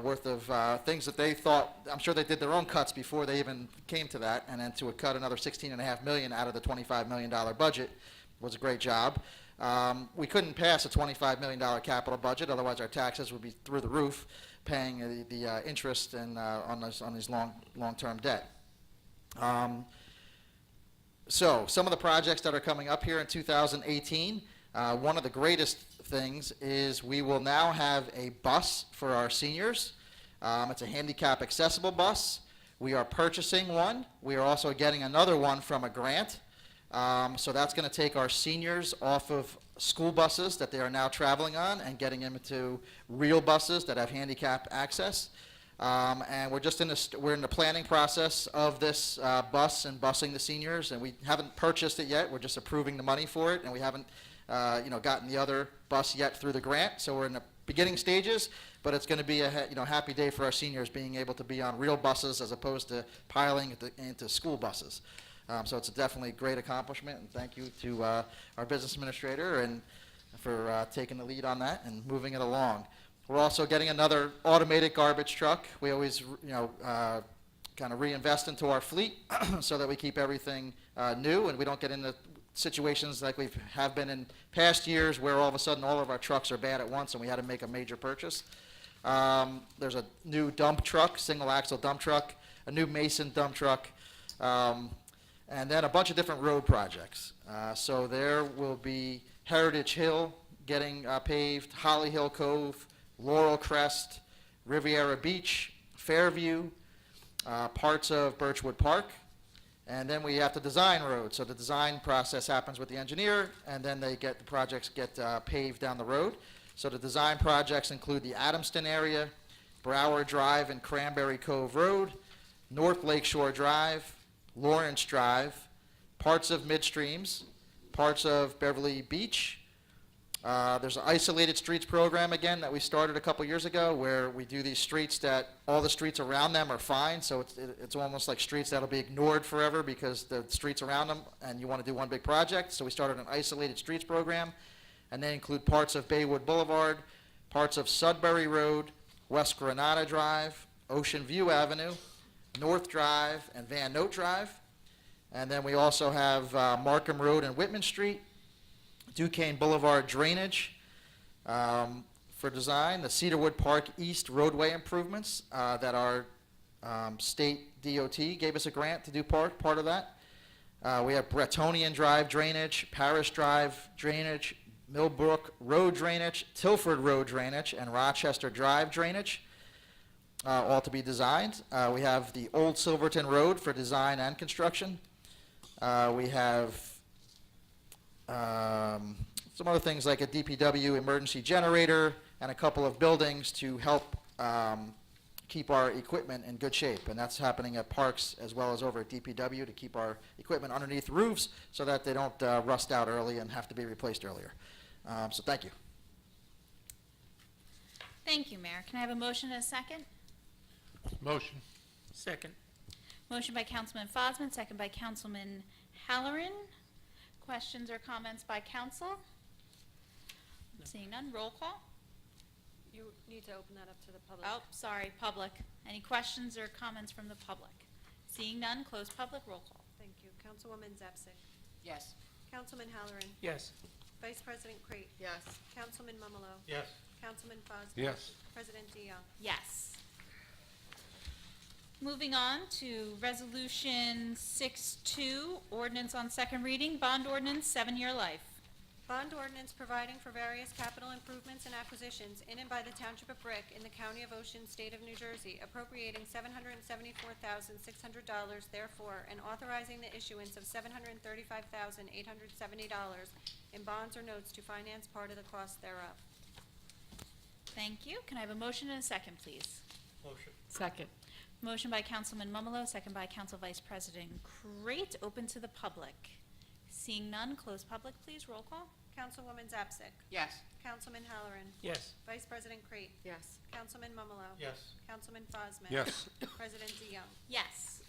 worth of things that they thought. I'm sure they did their own cuts before they even came to that, and then to cut another $16.5 million out of the $25 million budget was a great job. We couldn't pass a $25 million capital budget, otherwise our taxes would be through the roof, paying the interest and on these long-term debt. So some of the projects that are coming up here in 2018, one of the greatest things is we will now have a bus for our seniors. It's a handicap accessible bus. We are purchasing one. We are also getting another one from a grant. So that's going to take our seniors off of school buses that they are now traveling on and getting them into real buses that have handicap access. And we're just in the planning process of this bus and busing the seniors, and we haven't purchased it yet. We're just approving the money for it, and we haven't gotten the other bus yet through the grant. So we're in the beginning stages, but it's going to be a happy day for our seniors being able to be on real buses as opposed to piling into school buses. So it's definitely a great accomplishment, and thank you to our business administrator and for taking the lead on that and moving it along. We're also getting another automated garbage truck. We always, kind of reinvest into our fleet so that we keep everything new and we don't get into situations like we have been in past years where all of a sudden all of our trucks are bad at once and we had to make a major purchase. There's a new dump truck, single axle dump truck, a new Mason dump truck, and then a bunch of different road projects. So there will be Heritage Hill getting paved, Holly Hill Cove, Laurel Crest, Riviera Beach, Fairview, parts of Birchwood Park, and then we have to design roads. So the design process happens with the engineer, and then the projects get paved down the road. So the design projects include the Adamston area, Brower Drive and Cranberry Cove Road, North Lakeshore Drive, Lawrence Drive, parts of Midstreams, parts of Beverly Beach. There's an isolated streets program again that we started a couple years ago where we do these streets that all the streets around them are fine, so it's almost like streets that'll be ignored forever because the streets around them and you want to do one big project. So we started an isolated streets program, and they include parts of Baywood Boulevard, parts of Sudbury Road, West Granada Drive, Ocean View Avenue, North Drive, and Van Note Drive. And then we also have Markham Road and Whitman Street, Duquesne Boulevard drainage for design, the Cedarwood Park East roadway improvements that our state DOT gave us a grant to do part of that. We have Bretonian Drive drainage, Parish Drive drainage, Millbrook Road drainage, Tilford Road drainage, and Rochester Drive drainage, all to be designed. We have the Old Silverton Road for design and construction. We have some other things like a DPW emergency generator and a couple of buildings to help keep our equipment in good shape. And that's happening at parks as well as over at DPW to keep our equipment underneath roofs so that they don't rust out early and have to be replaced earlier. So thank you. Thank you, Mayor. Can I have a motion and a second? Motion. Second. Motion by Councilman Fosman, second by Councilman Halloran. Questions or comments by council? Seeing none, roll call. You need to open that up to the public. Oh, sorry, public. Any questions or comments from the public? Seeing none, close public, roll call. Thank you. Councilwoman Zapsik. Yes. Councilman Halloran. Yes. Vice President Crate. Yes. Councilman Mumalo. Yes. Councilman Fosman. Yes. President DeYoung. Yes. Moving on to Resolution 6-2, ordinance on second reading, bond ordinance, 7-year life. Bond ordinance providing for various capital improvements and acquisitions in and by the Township of Brick in the County of Ocean, State of New Jersey, appropriating $774,600 therefore, and authorizing the issuance of $735,870 in bonds or notes to finance part of the cost thereof. Thank you. Can I have a motion and a second, please? Motion. Second. Motion by Councilman Mumalo, second by Council Vice President Crate. Open to the public. Seeing none, close public, please. Roll call. Councilwoman Zapsik. Yes. Councilman Halloran. Yes. Vice President Crate. Yes. Councilman Mumalo. Yes. Councilman Fosman. Yes. President DeYoung. Yes.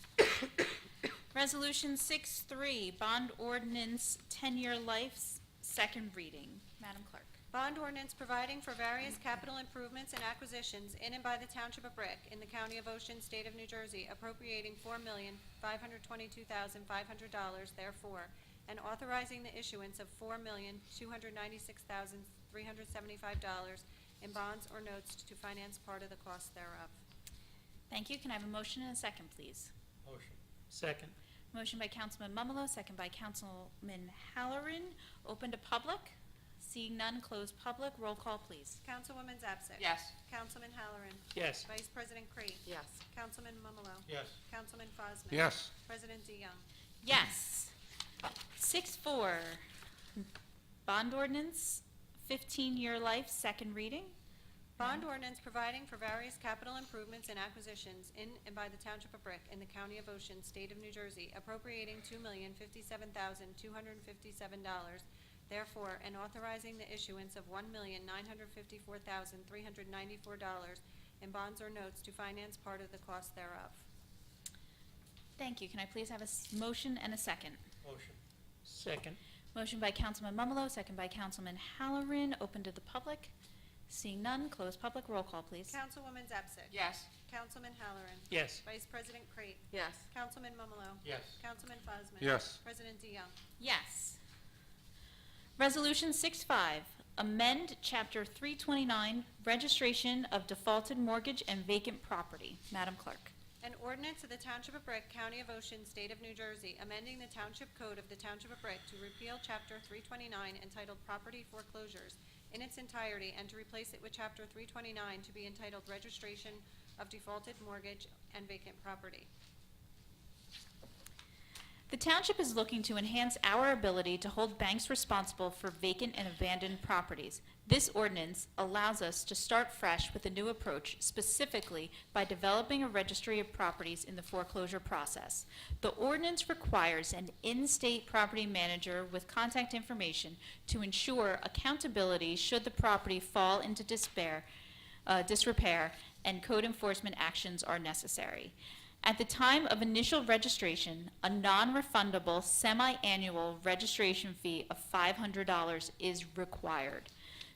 Resolution 6-3, bond ordinance, 10-year life, second reading. Madam Clerk. Bond ordinance providing for various capital improvements and acquisitions in and by the Township of Brick in the County of Ocean, State of New Jersey, appropriating $4,522,500 therefore, and authorizing the issuance of $4,296,375 in bonds or notes to finance part of the cost thereof. Thank you. Can I have a motion and a second, please? Motion. Second. Motion by Councilman Mumalo, second by Councilman Halloran. Open to public. Seeing none, close public. Roll call, please. Councilwoman Zapsik. Yes. Councilman Halloran. Yes. Vice President Crate. Yes. Councilman Mumalo. Yes. Councilman Fosman. Yes. President DeYoung. Yes. 6-4, bond ordinance, 15-year life, second reading. Bond ordinance providing for various capital improvements and acquisitions in and by the Township of Brick in the County of Ocean, State of New Jersey, appropriating $2,057,257 therefore, and authorizing the issuance of $1,954,394 in bonds or notes to finance part of the cost thereof. Thank you. Can I please have a motion and a second? Motion. Second. Motion by Councilman Mumolo, second by Councilman Halloran. Open to the public. Seeing none, close public. Roll call, please. Councilwoman Zepsic. Yes. Councilman Halloran. Yes. Vice President Crate. Yes. Councilman Mumolo. Yes. Councilman Fosman. Yes. President DeYoung. Yes. Resolution 6-5, amend Chapter 329, registration of defaulted mortgage and vacant property. Madam Clerk. An ordinance of the Township of Brick, County of Ocean, State of New Jersey, amending the Township Code of the Township of Brick to repeal Chapter 329 entitled Property Foreclosures in its entirety and to replace it with Chapter 329 to be entitled Registration of Defaulted Mortgage and Vacant Property. The township is looking to enhance our ability to hold banks responsible for vacant and abandoned properties. This ordinance allows us to start fresh with a new approach, specifically by developing a registry of properties in the foreclosure process. The ordinance requires an in-state property manager with contact information to ensure accountability should the property fall into disrepair, and code enforcement actions are necessary. At the time of initial registration, a non-refundable semi-annual registration fee of $500 is required.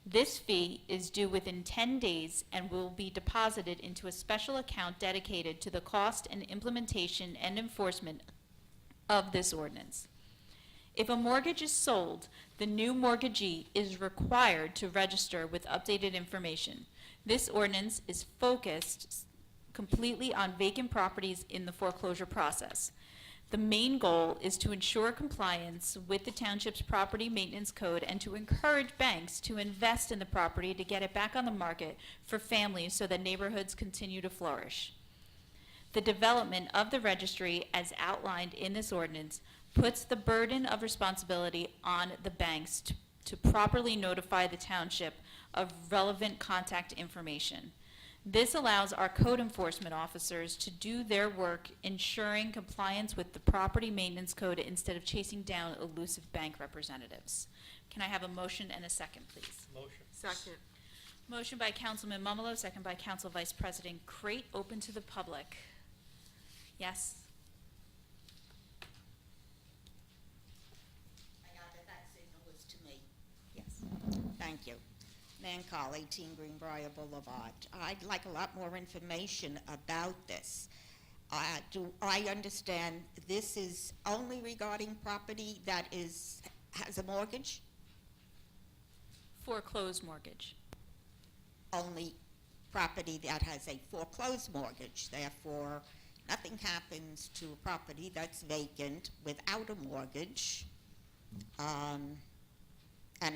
This fee is due within 10 days and will be deposited into a special account dedicated to the cost and implementation and enforcement of this ordinance. If a mortgage is sold, the new mortgagee is required to register with updated information. This ordinance is focused completely on vacant properties in the foreclosure process. The main goal is to ensure compliance with the township's property maintenance code and to encourage banks to invest in the property to get it back on the market for families so that neighborhoods continue to flourish. The development of the registry, as outlined in this ordinance, puts the burden of responsibility on the banks to properly notify the township of relevant contact information. This allows our code enforcement officers to do their work ensuring compliance with the property maintenance code instead of chasing down elusive bank representatives. Can I have a motion and a second, please? Motion. Second. Motion by Councilman Mumolo, second by Council Vice President Crate. Open to the public. Yes? I got that signal was to me. Yes, thank you. Nan Call, 18 Greenbrier Boulevard. I'd like a lot more information about this. Do I understand this is only regarding property that has a mortgage? Foreclosed mortgage. Only property that has a foreclosed mortgage. Therefore, nothing happens to a property that's vacant without a mortgage and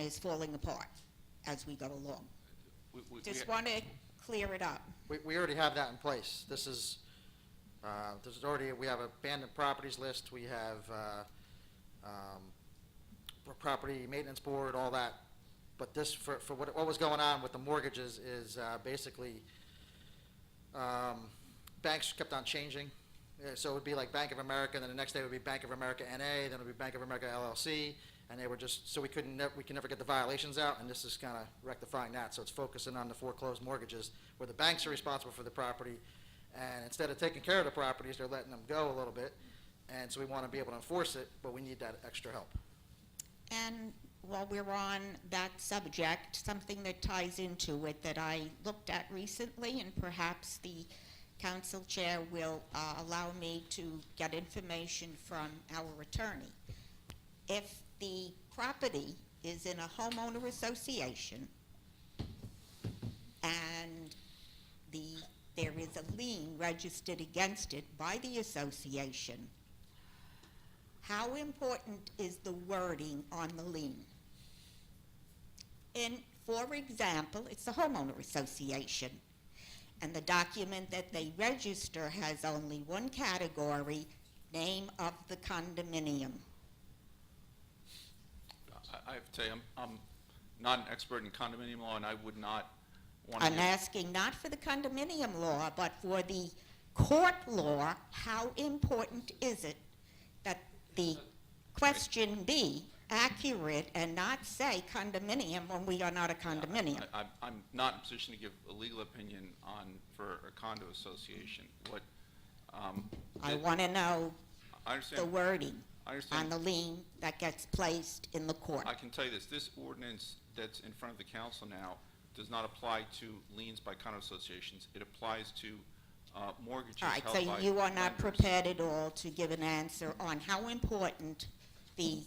is falling apart as we go along. Just want to clear it up. We already have that in place. This is, we have abandoned properties list, we have property maintenance board, all that. But this, for what was going on with the mortgages is basically banks kept on changing. So it would be like Bank of America, and then the next day it would be Bank of America NA, then it would be Bank of America LLC, and they were just, so we can never get the violations out, and this is kind of rectifying that. So it's focusing on the foreclosed mortgages where the banks are responsible for the property, and instead of taking care of the properties, they're letting them go a little bit. And so we want to be able to enforce it, but we need that extra help. And while we're on that subject, something that ties into it that I looked at recently, and perhaps the council chair will allow me to get information from our attorney. If the property is in a homeowner association and there is a lien registered against it by the association, how important is the wording on the lien? For example, it's a homeowner association, and the document that they register has only one category, name of the condominium. I have to tell you, I'm not an expert in condominium law, and I would not want to... I'm asking not for the condominium law, but for the court law, how important is it that the question be accurate and not say condominium when we are not a condominium? I'm not in a position to give a legal opinion for a condo association. I want to know I understand. the wording I understand. on the lien that gets placed in the court. I can tell you this ordinance that's in front of the council now does not apply to liens by condo associations. It applies to mortgages All right, held so by you are not lenders. prepared at all to give an answer on how important the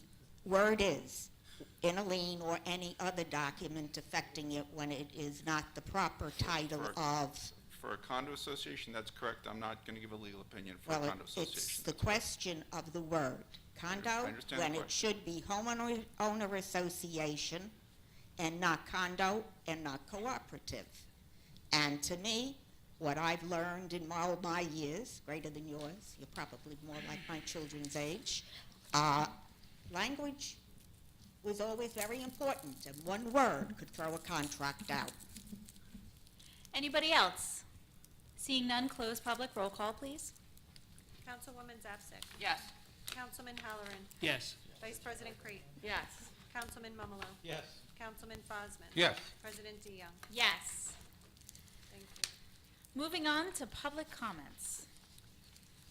word is in a lien or any other document affecting it when it is not the proper title For- of, For a condo association, that's correct. I'm not going to give a legal opinion for well, a condo it's association. the question of the word. Condo, I understand the when it question. should be homeowner association and not condo and not cooperative. And to me, what I've learned in all my years, greater than yours, you're probably more like my children's age, language was always very important, and one word could throw a contract out. Anybody else? Seeing none, close public. Roll call, please. Councilwoman Zapsik. Yes. Councilman Halloran. Yes. Vice President Crete. Yes. Councilman Mumalo. Yes. Councilman Fosman. Yes. President DeYoung. Yes. Thank you. Moving on to public comments.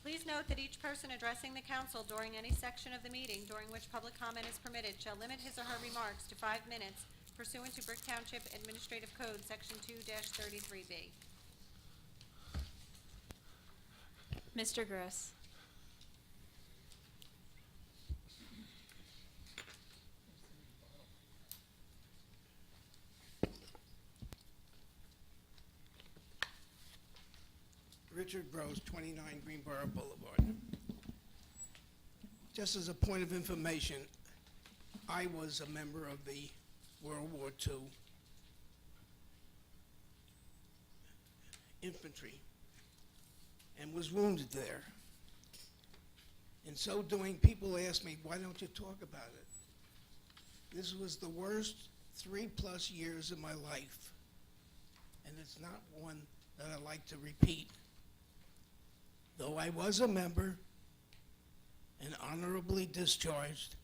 Please note that each person addressing the council during any section of the meeting during which public comment is permitted shall limit his or her remarks to 5 minutes pursuant to Brick Township Administrative Code, Section 2-33B. Mr. Gross. Richard Gross, 29 Greenboro Boulevard. Just as a point of information, I was a member of the World War II infantry and was wounded there. In so doing, people asked me, why don't you talk about it? This was the worst 3+ years of my life, and it's not one that I like to repeat. Though I was a member and honorably discharged,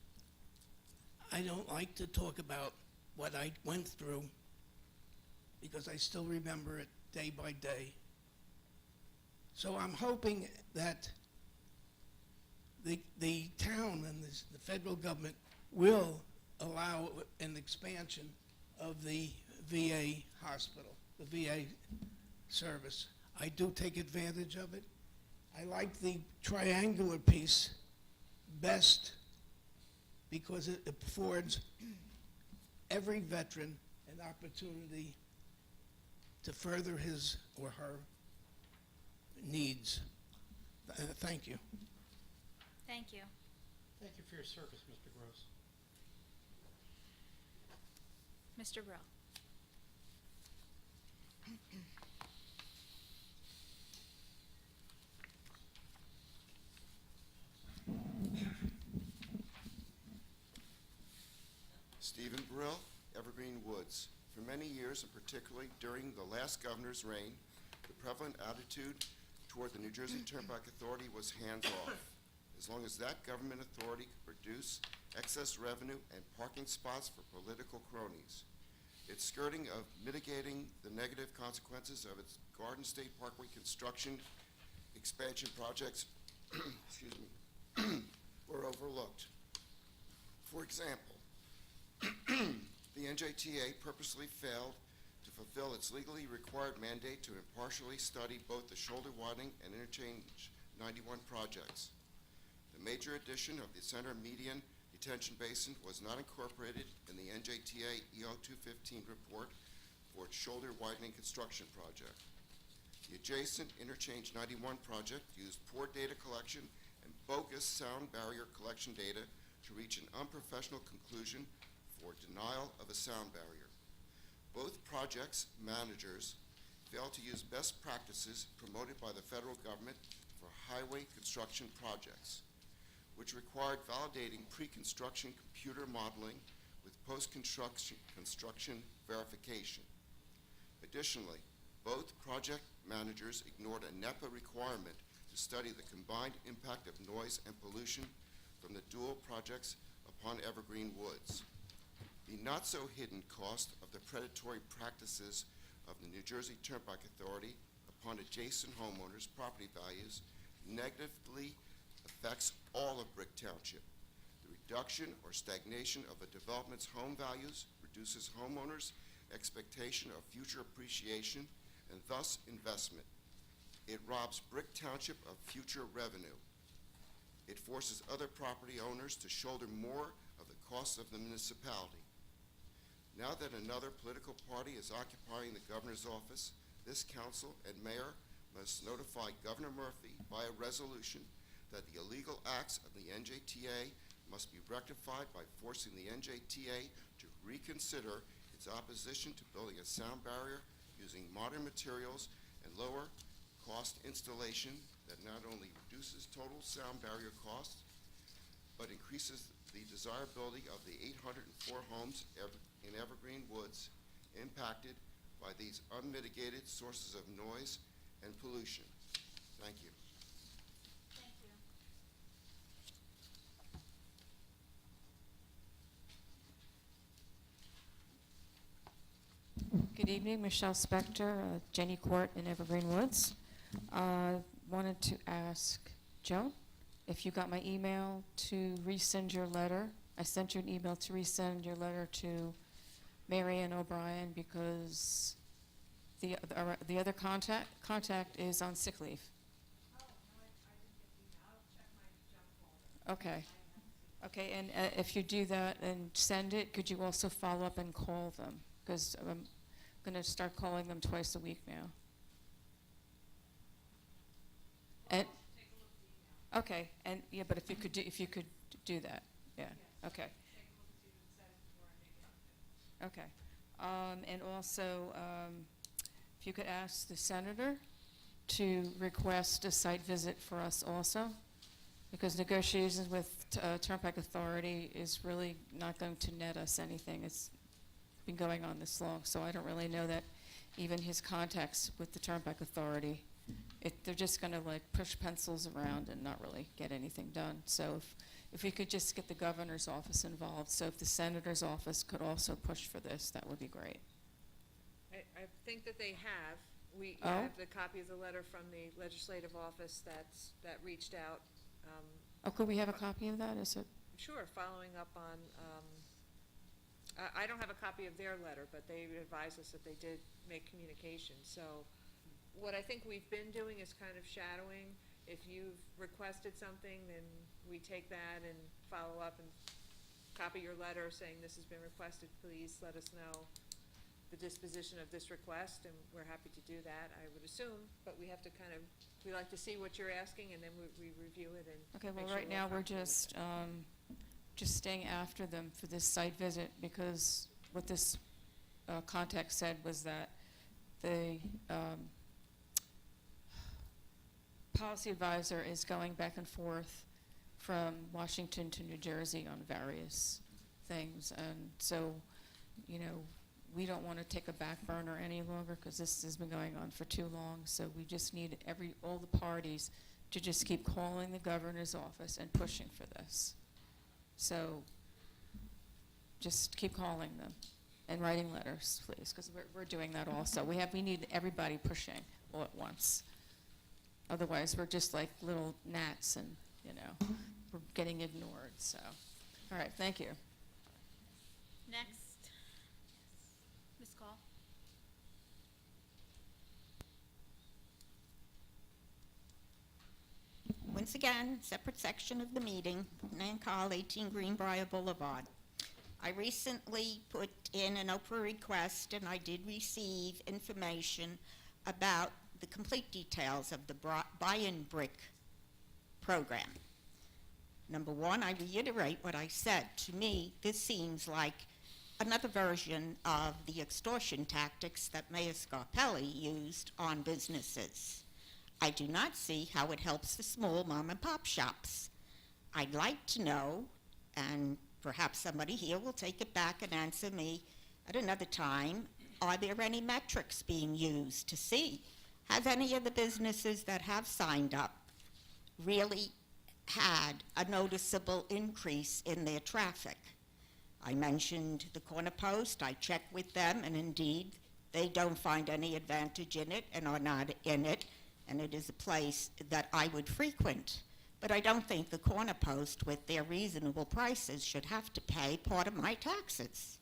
I don't like to talk about what I went through because I still remember it day by day. So I'm hoping that the town and the federal government will allow an expansion of the VA hospital, the VA service. I do take advantage of it. I like the triangular piece best because it affords every veteran an opportunity to further his or her needs. Thank you. Thank you. Thank you for your service, Mr. Gross. Mr. Brill. Stephen Brill, Evergreen Woods. For many years, and particularly during the last governor's reign, the prevalent attitude toward the New Jersey Turnpike Authority was hands-off. As long as that government authority could produce excess revenue and parking spots for political cronies. Its skirting of mitigating the negative consequences of its Garden State Parkway construction expansion projects excuse me, were overlooked. For example, the NJTA purposely failed to fulfill its legally required mandate to impartially study both the shoulder widening and interchange 91 projects. The major addition of the center median detention basin was not incorporated in the NJTA EO 215 report for its shoulder widening construction project. The adjacent interchange 91 project used poor data collection and bogus sound barrier collection data to reach an unprofessional conclusion for denial of a sound barrier. Both projects managers failed to use best practices promoted by the federal government for highway construction projects, which required validating pre-construction computer modeling with post-construction verification. Additionally, both project managers ignored a NEPA requirement to study the combined impact of noise and pollution from the dual projects upon Evergreen Woods. The not-so-hidden cost of the predatory practices of the New Jersey Turnpike Authority upon adjacent homeowners' property values negatively affects all of Brick Township. The reduction or stagnation of a development's home values reduces homeowners' expectation of future appreciation and thus investment. It robs Brick Township of future revenue. It forces other property owners to shoulder more of the costs of the municipality. Now that another political party is occupying the governor's office, this council and mayor must notify Governor Murphy by a resolution that the illegal acts of the NJTA must be rectified by forcing the NJTA to reconsider its opposition to building a sound barrier using modern materials and lower cost installation that not only reduces total sound barrier costs, but increases the desirability of the 804 homes in Evergreen Woods impacted by these unmitigated sources of noise and pollution. Thank you. Thank you. Good evening, Michelle Spector, Jenny Court in Evergreen Woods. Wanted to ask Joan if you got my email to resend your letter. I sent you an email to resend your letter to Mary Ann O'Brien because the other contact is on sick leave. Okay. Okay, and if you do that and send it, could you also follow up and call them? Because I'm going to start calling them twice a week now. And okay, and yeah, but if you could do that, yeah. Okay. Okay, and also if you could ask the senator to request a site visit for us also, because negotiations with Turnpike Authority is really not going to net us anything. It's been going on this long, so I don't really know that even his contacts with the Turnpike Authority, they're just going to like push pencils around and not really get anything done. So if we could just get the governor's office involved, so if the senator's office could also push for this, that would be great. I think that they have. We Oh? have the copy of the letter from the legislative office that reached out. Could we have a copy of that? Is it? Sure, following up on, I don't have a copy of their letter, but they advised us that they did make communication. So what I think we've been doing is kind of shadowing. If you've requested something, then we take that and follow up and copy your letter saying this has been requested, please let us know the disposition of this request, and we're happy to do that, I would assume, but we have to kind of, we like to see what you're asking, and then we review it and Okay, make well, sure right now, we're comfortable with just staying after them for this site visit, because what this contact said was that the policy advisor is going back and forth from Washington to New Jersey on various things, and so, you know, we don't want to take a back burner any longer because this has been going on for too long. So we just need all the parties to just keep calling the governor's office and pushing for this. So just keep calling them and writing letters, please, because we're doing that also. We need everybody pushing all at once. Otherwise, we're just like little gnats, and you know, we're getting ignored. So, all right, thank you. Next. Ms. Call. Once again, separate section of the meeting, Nan Call, 18 Greenbrier Boulevard. I recently put in an Oprah request, and I did receive information about the complete details of the buy-in brick program. Number one, I reiterate what I said. To me, this seems like another version of the extortion tactics that Mayor Scarpelli used on businesses. I do not see how it helps the small mom and pop shops. I'd like to know, and perhaps somebody here will take it back and answer me at another time, are there any metrics being used to see, have any of the businesses that have signed up really had a noticeable increase in their traffic? I mentioned the Corner Post. I checked with them, and indeed, they don't find any advantage in it and are not in it, and it is a place that I would frequent. but I don't think the corner post with their reasonable prices should have to pay part of my taxes.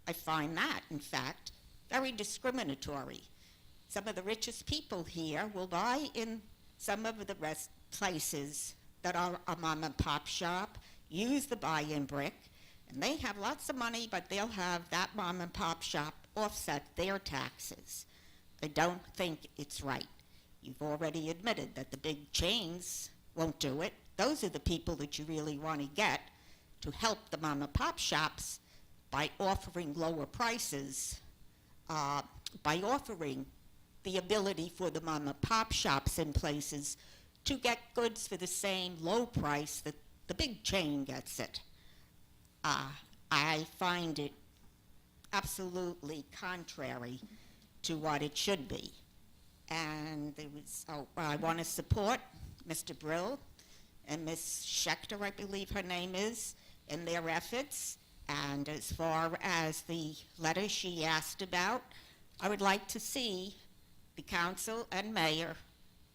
I find that, in fact, very discriminatory. Some of the richest people here will buy in some of the rest places that are a mom and pop shop, use the buy-in brick, and they have lots of money, but they'll have that mom and pop shop offset their taxes. I don't think it's right. You've already admitted that the big chains won't do it. Those are the people that you really want to get to help the mom and pop shops by offering lower prices, by offering the ability for the mom and pop shops in places to get goods for the same low price that the big chain gets it. I find it absolutely contrary to what it should be. And I want to support Mr. Brill and Ms. Schechter, I believe her name is, in their efforts. And as far as the letter she asked about, I would like to see the council and mayor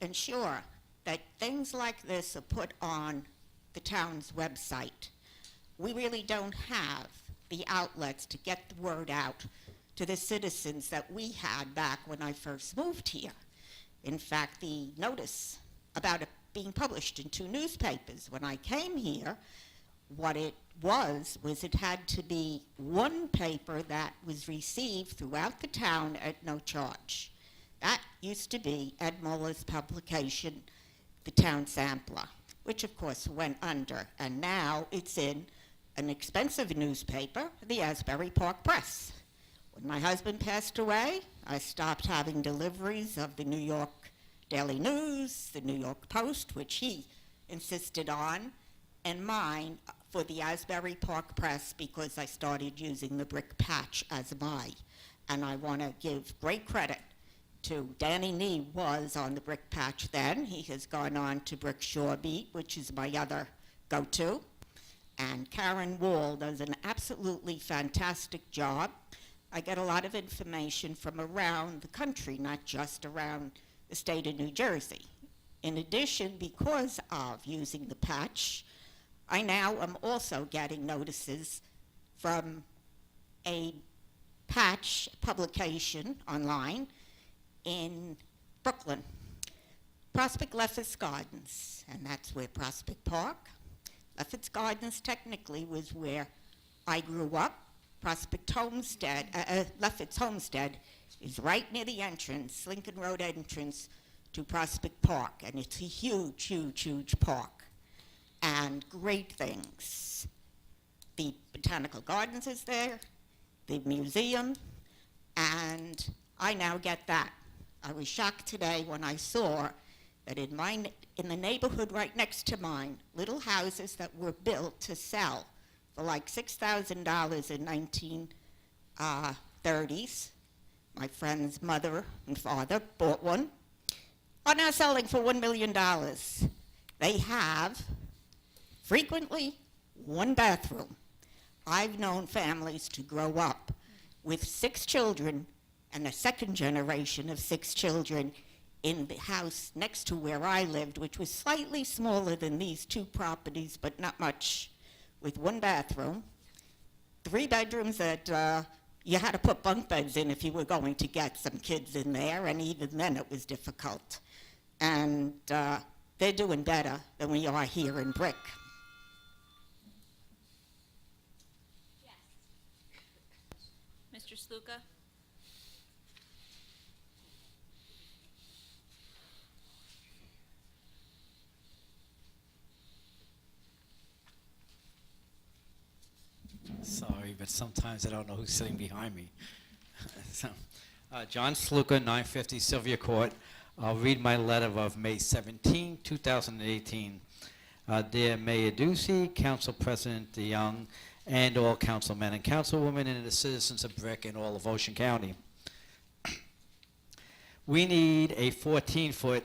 ensure that things like this are put on the town's website. We really don't have the outlets to get the word out to the citizens that we had back when I first moved here. In fact, the notice about it being published in 2 newspapers when I came here, what it was it had to be one paper that was received throughout the town at no charge. That used to be Ed Muller's publication, the Town Sampler, which of course went under, and now it's in an expensive newspaper, the Asbury Park Press. When my husband passed away, I stopped having deliveries of the New York Daily News, the New York Post, which he insisted on, and mine for the Asbury Park Press because I started using the Brick Patch as my. And I want to give great credit to Danny Nee was on the Brick Patch then. He has gone on to Brick Shore Beat, which is my other go-to. And Karen Wall does an absolutely fantastic job. I get a lot of information from around the country, not just around the state of New Jersey. In addition, because of using the patch, I now am also getting notices from a patch publication online in Brooklyn, Prospect Lefferts Gardens, and that's where Prospect Park. Lefferts Gardens technically was where I grew up. Prospect Homestead, Lefferts Homestead is right near the entrance, Lincoln Road entrance to Prospect Park, and it's a huge, huge, huge park, and great things. The Botanical Gardens is there, the museum, and I now get that. I was shocked today when I saw that in the neighborhood right next to mine, little houses that were built to sell for like $6,000 in 1930s. My friend's mother and father bought one, are now selling for $1 million. They have frequently 1 bathroom. I've known families to grow up with 6 children and a second generation of 6 children in the house next to where I lived, which was slightly smaller than these 2 properties, but not much, with 1 bathroom, 3 bedrooms that you had to put bunk beds in if you were going to get some kids in there, and even then it was difficult. And they're doing better than we are here in Brick. Mr. Sluka? Sorry, but sometimes I don't know who's sitting behind me. John Sluka, 950 Sylvia Court. I'll read my letter of May 17, 2018. Dear Mayor Ducey, Council President DeYoung, and all councilmen and councilwomen and the citizens of Brick and all of Ocean County. We need a 14-foot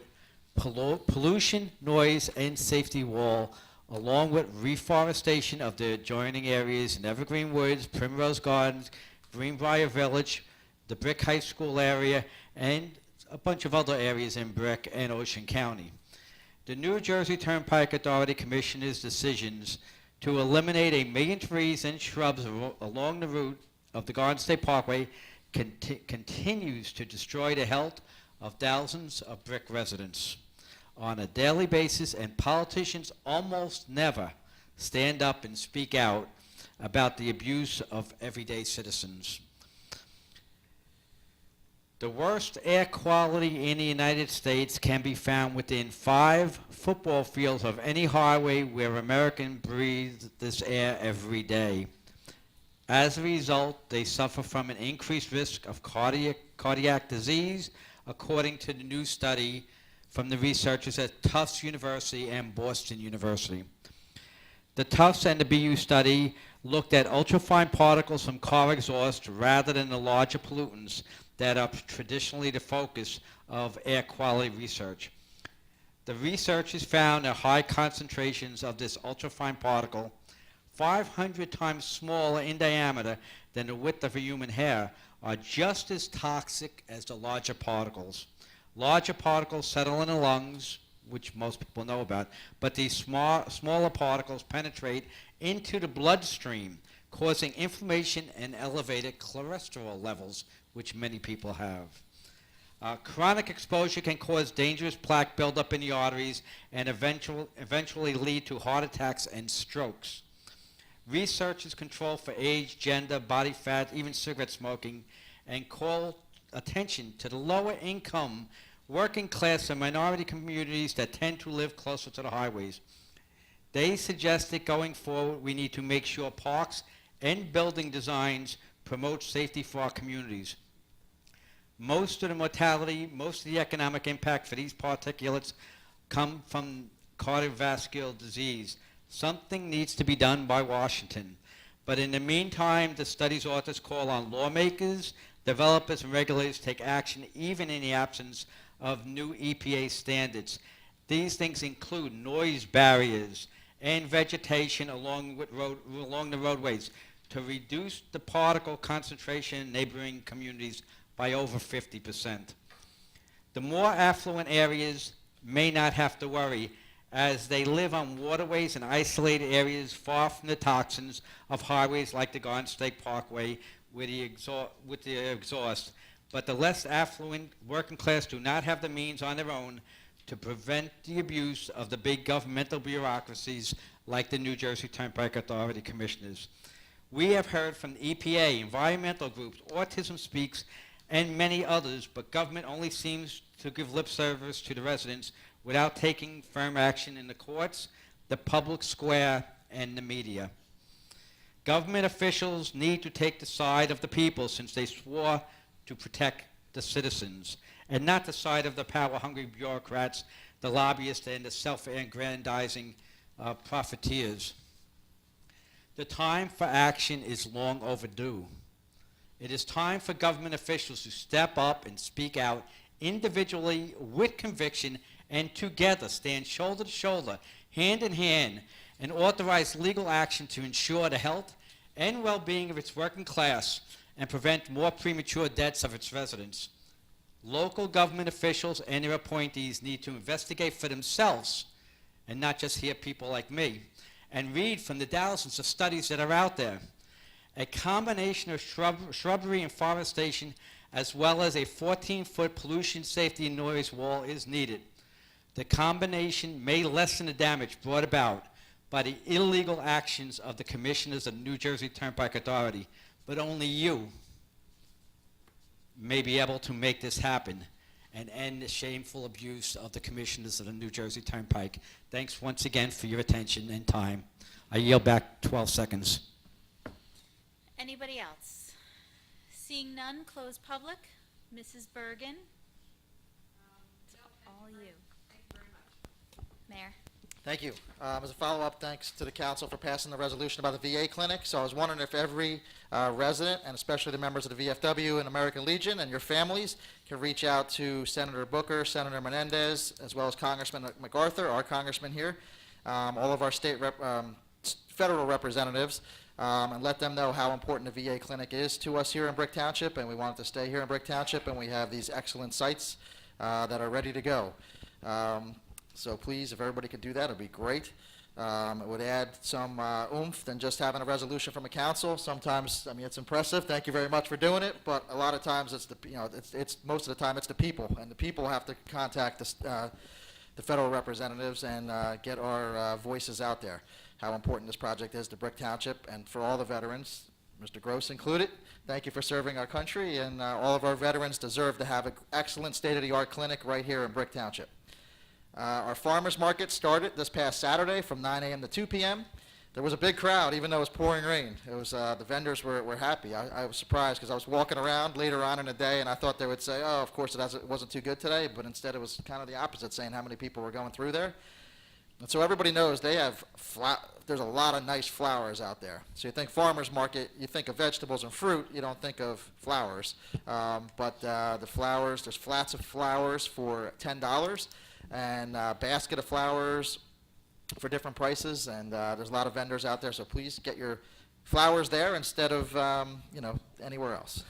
pollution, noise, and safety wall along with reforestation of the adjoining areas in Evergreen Woods, Primrose Gardens, Greenbrier Village, the Brick High School area, and a bunch of other areas in Brick and Ocean County. The New Jersey Turnpike Authority Commissioner's decisions to eliminate 1 million trees and shrubs along the route of the Garden State Parkway continues to destroy the health of thousands of Brick residents on a daily basis, and politicians almost never stand up and speak out about the abuse of everyday citizens. The worst air quality in the United States can be found within 5 football fields of any highway where Americans breathe this air every day. As a result, they suffer from an increased risk of cardiac disease, according to the new study from the researchers at Tufts University and Boston University. The Tufts and the BU study looked at ultrafine particles from car exhaust rather than the larger pollutants that are traditionally the focus of air quality research. The researchers found that high concentrations of this ultrafine particle, 500 times smaller in diameter than the width of a human hair, are just as toxic as the larger particles. Larger particles settle in the lungs, which most people know about, but these smaller particles penetrate into the bloodstream, causing inflammation and elevated cholesterol levels, which many people have. Chronic exposure can cause dangerous plaque buildup in the arteries and eventually lead to heart attacks and strokes. Researchers control for age, gender, body fat, even cigarette smoking, and call attention to the lower income, working class, and minority communities that tend to live closer to the highways. They suggest that going forward, we need to make sure parks and building designs promote safety for our communities. Most of the mortality, most of the economic impact for these particulates come from cardiovascular disease. Something needs to be done by Washington. But in the meantime, the study's authors call on lawmakers, developers, and regulators to take action even in the absence of new EPA standards. These things include noise barriers and vegetation along the roadways to reduce the particle concentration in neighboring communities by over 50%. The more affluent areas may not have to worry, as they live on waterways and isolated areas far from the toxins of highways like the Garden State Parkway with the exhaust. But the less affluent working class do not have the means on their own to prevent the abuse of the big governmental bureaucracies like the New Jersey Turnpike Authority commissioners. We have heard from the EPA, environmental groups, Autism Speaks, and many others, but government only seems to give lip service to the residents without taking firm action in the courts, the public square, and the media. Government officials need to take the side of the people since they swore to protect the citizens, and not the side of the power-hungry bureaucrats, the lobbyists, and the self-aggrandizing profiteers. The time for action is long overdue. It is time for government officials to step up and speak out individually with conviction and together stand shoulder to shoulder, hand in hand, and authorize legal action to ensure the health and well-being of its working class and prevent more premature deaths of its residents. Local government officials and their appointees need to investigate for themselves and not just hear people like me and read from the thousands of studies that are out there. A combination of shrubbery and forestation as well as a 14-foot pollution safety and noise wall is needed. The combination may lessen the damage brought about by the illegal actions of the commissioners of the New Jersey Turnpike Authority, but only you may be able to make this happen and end the shameful abuse of the commissioners of the New Jersey Turnpike. Thanks once again for your attention and time. I yield back 12 seconds. Anybody else? Seeing none, close public. Mrs. Bergen? It's all you. Thank you very much. Mayor? Thank you. As a follow-up, thanks to the council for passing the resolution about the VA clinic. So I was wondering if every resident, and especially the members of the VFW and American Legion and your families, can reach out to Senator Booker, Senator Menendez, as well as Congressman MacArthur, our congressman here, all of our federal representatives, and let them know how important the VA clinic is to us here in Brick Township, and we want it to stay here in Brick Township, and we have these excellent sites that are ready to go. So please, if everybody could do that, it'd be great. It would add some oomph than just having a resolution from a council. Sometimes, I mean, it's impressive. Thank you very much for doing it. But a lot of times, it's it's most of the time it's the people, and the people have to contact the federal representatives and get our voices out there. How important this project is to Brick Township and for all the veterans, Mr. Gross included. Thank you for serving our country, and all of our veterans deserve to have an excellent state-of-the-art clinic right here in Brick Township. Our farmers market started this past Saturday from 9 a.m. to 2 p.m. There was a big crowd, even though it was pouring rain. It was the vendors were happy. I was surprised because I was walking around later on in the day, and I thought they would say, "Oh, of course it wasn't too good today," but instead it was kind of the opposite, saying how many people were going through there. And so everybody knows they have there's a lot of nice flowers out there. So you think farmers market, you think of vegetables and fruit, you don't think of flowers. But the flowers, there's flats of flowers for $10 and a basket of flowers for different prices. And there's a lot of vendors out there, so please get your flowers there instead of anywhere else.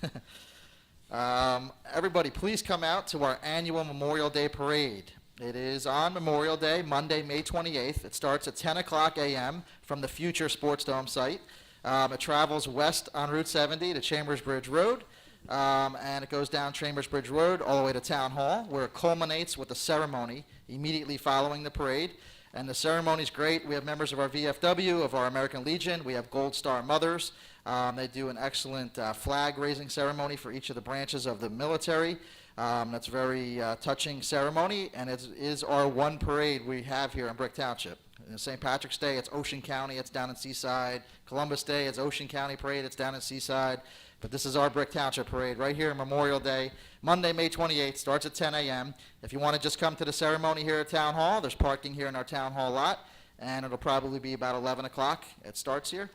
Everybody, please come out to our annual Memorial Day Parade. It is on Memorial Day, Monday, May 28th. It starts at 10 o'clock a.m. from the future Sports Dome site. It travels west on Route 70 to Chambers Bridge Road, and it goes down Chambers Bridge Road all the way to Town Hall, where it culminates with a ceremony immediately following the parade. And the ceremony is great. We have members of our VFW, of our American Legion. We have Gold Star Mothers. They do an excellent flag-raising ceremony for each of the branches of the military. That's a very touching ceremony, and it is our one parade we have here in Brick Township. St. Patrick's Day, it's Ocean County, it's down in Seaside. Columbus Day, it's Ocean County Parade, it's down in Seaside. But this is our Brick Township Parade right here on Memorial Day, Monday, May 28th, starts at 10 a.m. If you want to just come to the ceremony here at Town Hall, there's parking here in our Town Hall lot, and it'll probably be about 11 o'clock. It starts here.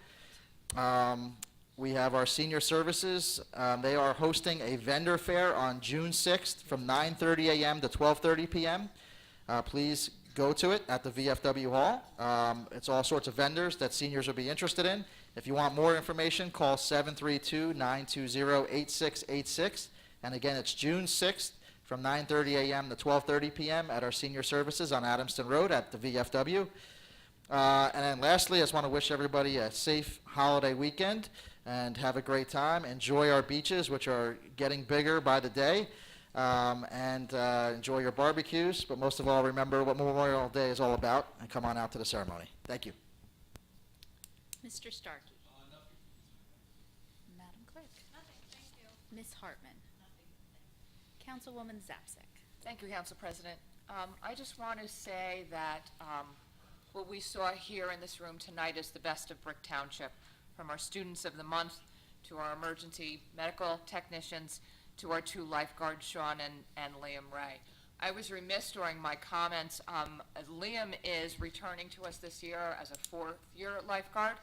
We have our senior services. They are hosting a vendor fair on June 6th from 9:30 a.m. to 12:30 p.m. Please go to it at the VFW Hall. It's all sorts of vendors that seniors will be interested in. If you want more information, call 732-920-8686. And again, it's June 6th from 9:30 a.m. to 12:30 p.m. at our senior services on Adamston Road at the VFW. And then lastly, I just want to wish everybody a safe holiday weekend and have a great time. Enjoy our beaches, which are getting bigger by the day, and enjoy your barbecues. But most of all, remember what Memorial Day is all about, and come on out to the ceremony. Thank you. Mr. Starkey. Madam Clerk. Nothing, thank you. Ms. Hartman. Councilwoman Zapsik. Thank you, Council President. I just want to say that what we saw here in this room tonight is the best of Brick Township, from our students of the month to our emergency medical technicians to our two lifeguards, Sean and Liam Ray. I was remiss during my comments. Liam is returning to us this year as a fourth-year lifeguard,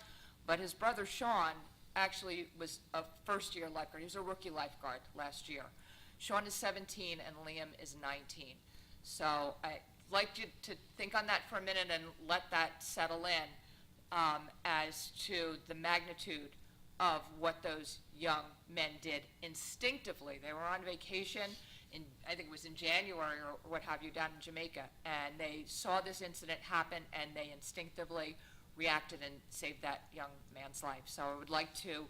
but his brother Sean actually was a first-year lifeguard. He was a rookie lifeguard last year. Sean is 17 and Liam is 19. So I'd like you to think on that for a minute and let that settle in as to the magnitude of what those young men did instinctively. They were on vacation I think it was in January or what have you, down in Jamaica, and they saw this incident happen and they instinctively reacted and saved that young man's life. So I would like to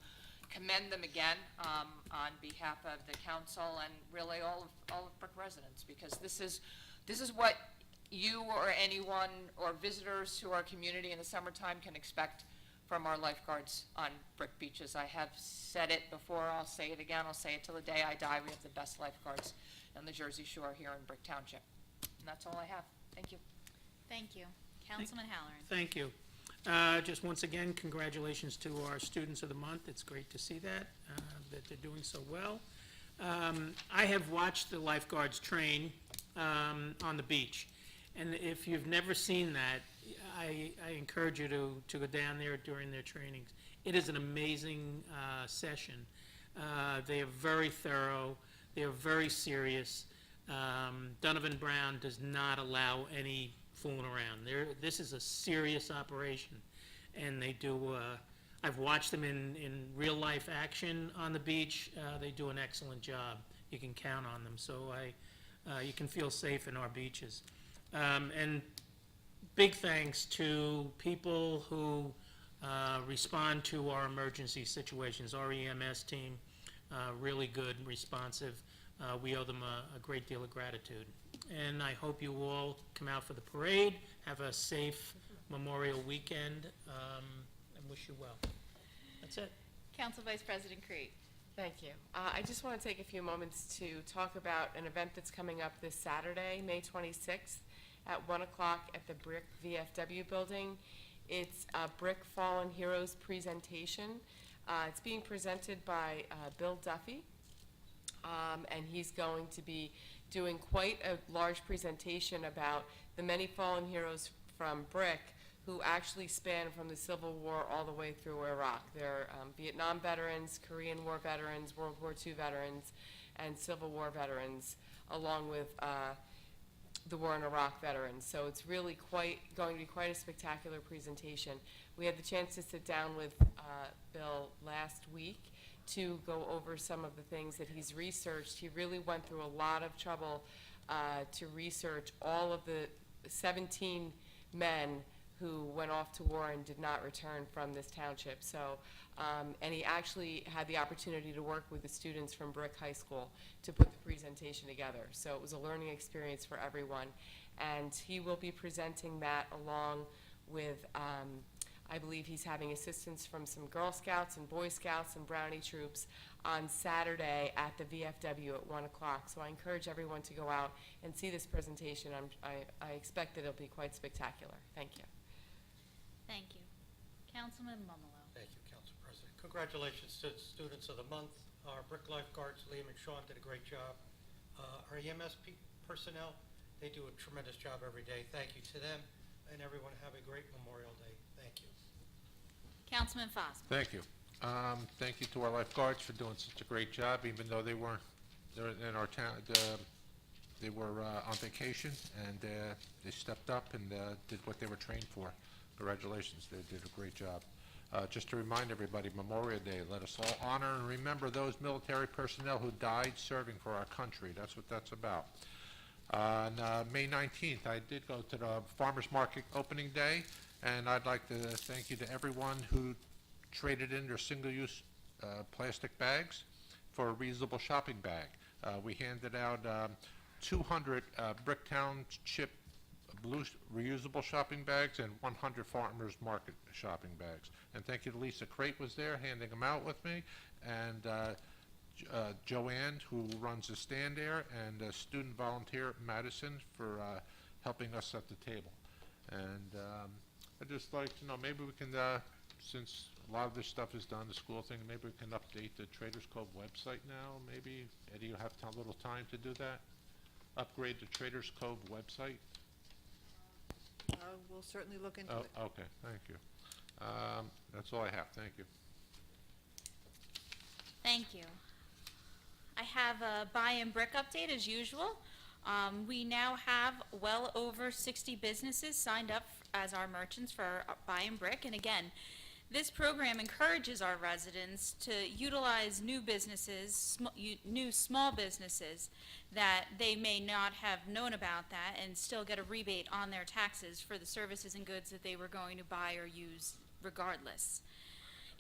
commend them again on behalf of the council and really all of Brick residents, because this is what you or anyone or visitors to our community in the summertime can expect from our lifeguards on Brick beaches. I have said it before, I'll say it again, I'll say it till the day I die. We have the best lifeguards on the Jersey Shore here in Brick Township. And that's all I have. Thank you. Thank you. Councilman Halloran. Thank you. Just once again, congratulations to our students of the month. It's great to see that they're doing so well. I have watched the lifeguards train on the beach. And if you've never seen that, I encourage you to go down there during their trainings. It is an amazing session. They are very thorough. They are very serious. Donovan Brown does not allow any fooling around. This is a serious operation, and they do. I've watched them in real life action on the beach. They do an excellent job. You can count on them. So you can feel safe in our beaches. And big thanks to people who respond to our emergency situations. Our EMS team, really good, responsive. We owe them a great deal of gratitude. And I hope you all come out for the parade, have a safe Memorial Weekend, and wish you well. That's it. Council Vice President Crete. Thank you. I just want to take a few moments to talk about an event that's coming up this Saturday, May 26th, at 1 o'clock at the Brick VFW building. It's a Brick Fallen Heroes presentation. It's being presented by Bill Duffy, and he's going to be doing quite a large presentation about the many fallen heroes from Brick who actually span from the Civil War all the way through Iraq. They're Vietnam veterans, Korean War veterans, World War II veterans, and Civil War veterans, along with the War in Iraq veterans. So it's really going to be quite a spectacular presentation. We had the chance to sit down with Bill last week to go over some of the things that he's researched. He really went through a lot of trouble to research all of the 17 men who went off to war and did not return from this township. So, and he actually had the opportunity to work with the students from Brick High School to put the presentation together. So it was a learning experience for everyone. And he will be presenting that along with, I believe he's having assistance from some Girl Scouts and Boy Scouts and Brownie troops on Saturday at the VFW at 1 o'clock. So I encourage everyone to go out and see this presentation. I expect that it'll be quite spectacular. Thank you. Thank you. Councilman Mumolo. Thank you, Council President. Congratulations to the Students of the Month. Our Brick Lifeguards, Liam and Sean, did a great job. Our EMS personnel, they do a tremendous job every day. Thank you to them, and everyone have a great Memorial Day. Thank you. Councilman Fosma. Thank you. Thank you to our lifeguards for doing such a great job, even though they're in our town. They were on vacation, and they stepped up and did what they were trained for. Congratulations, they did a great job. Just to remind everybody, Memorial Day, let us all honor and remember those military personnel who died serving for our country. That's what that's about. On May 19th, I did go to the Farmers Market opening day, and I'd like to thank you to everyone who traded in their single-use plastic bags for a reusable shopping bag. We handed out 200 Brick Township blue reusable shopping bags and 100 Farmers Market shopping bags. And thank you to Lisa Crate was there handing them out with me, and Joanne, who runs the stand there, and a student volunteer, Madison, for helping us at the table. And I'd just like to know, maybe we can, since a lot of this stuff is done, the school thing, maybe we can update the Traders Cove website now, maybe? Eddie, you have a little time to do that? Upgrade the Traders Cove website? We'll certainly look into it. Okay, thank you. That's all I have, thank you. Thank you. I have a buy and brick update as usual. We now have well over 60 businesses signed up as our merchants for buy and brick. And again, this program encourages our residents to utilize new businesses, new small businesses that they may not have known about that and still get a rebate on their taxes for the services and goods that they were going to buy or use regardless.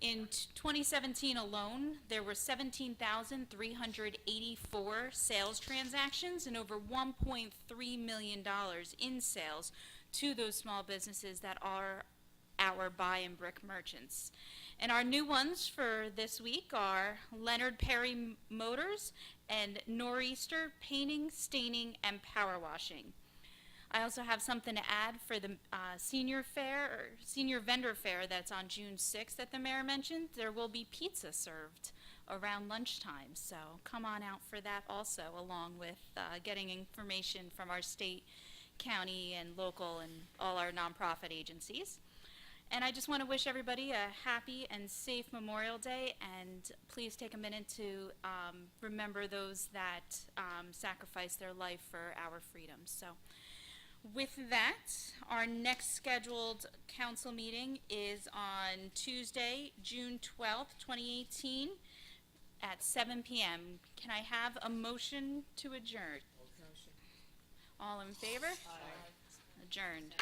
In 2017 alone, there were 17,384 sales transactions and over $1.3 million in sales to those small businesses that are our buy and brick merchants. And our new ones for this week are Leonard Perry Motors and Nor'easter Painting, Staining, and Power Washing. I also have something to add for the senior vendor fair that's on June 6th that the mayor mentioned. There will be pizza served around lunchtime, so come on out for that also, along with getting information from our state, county, and local, and all our nonprofit agencies. And I just want to wish everybody a happy and safe Memorial Day, and please take a minute to remember those that sacrificed their life for our freedom. So with that, our next scheduled council meeting is on Tuesday, June 12th, 2018 at 7 p.m. Can I have a motion to adjourn? Motion. All in favor? Aye. Adjourned.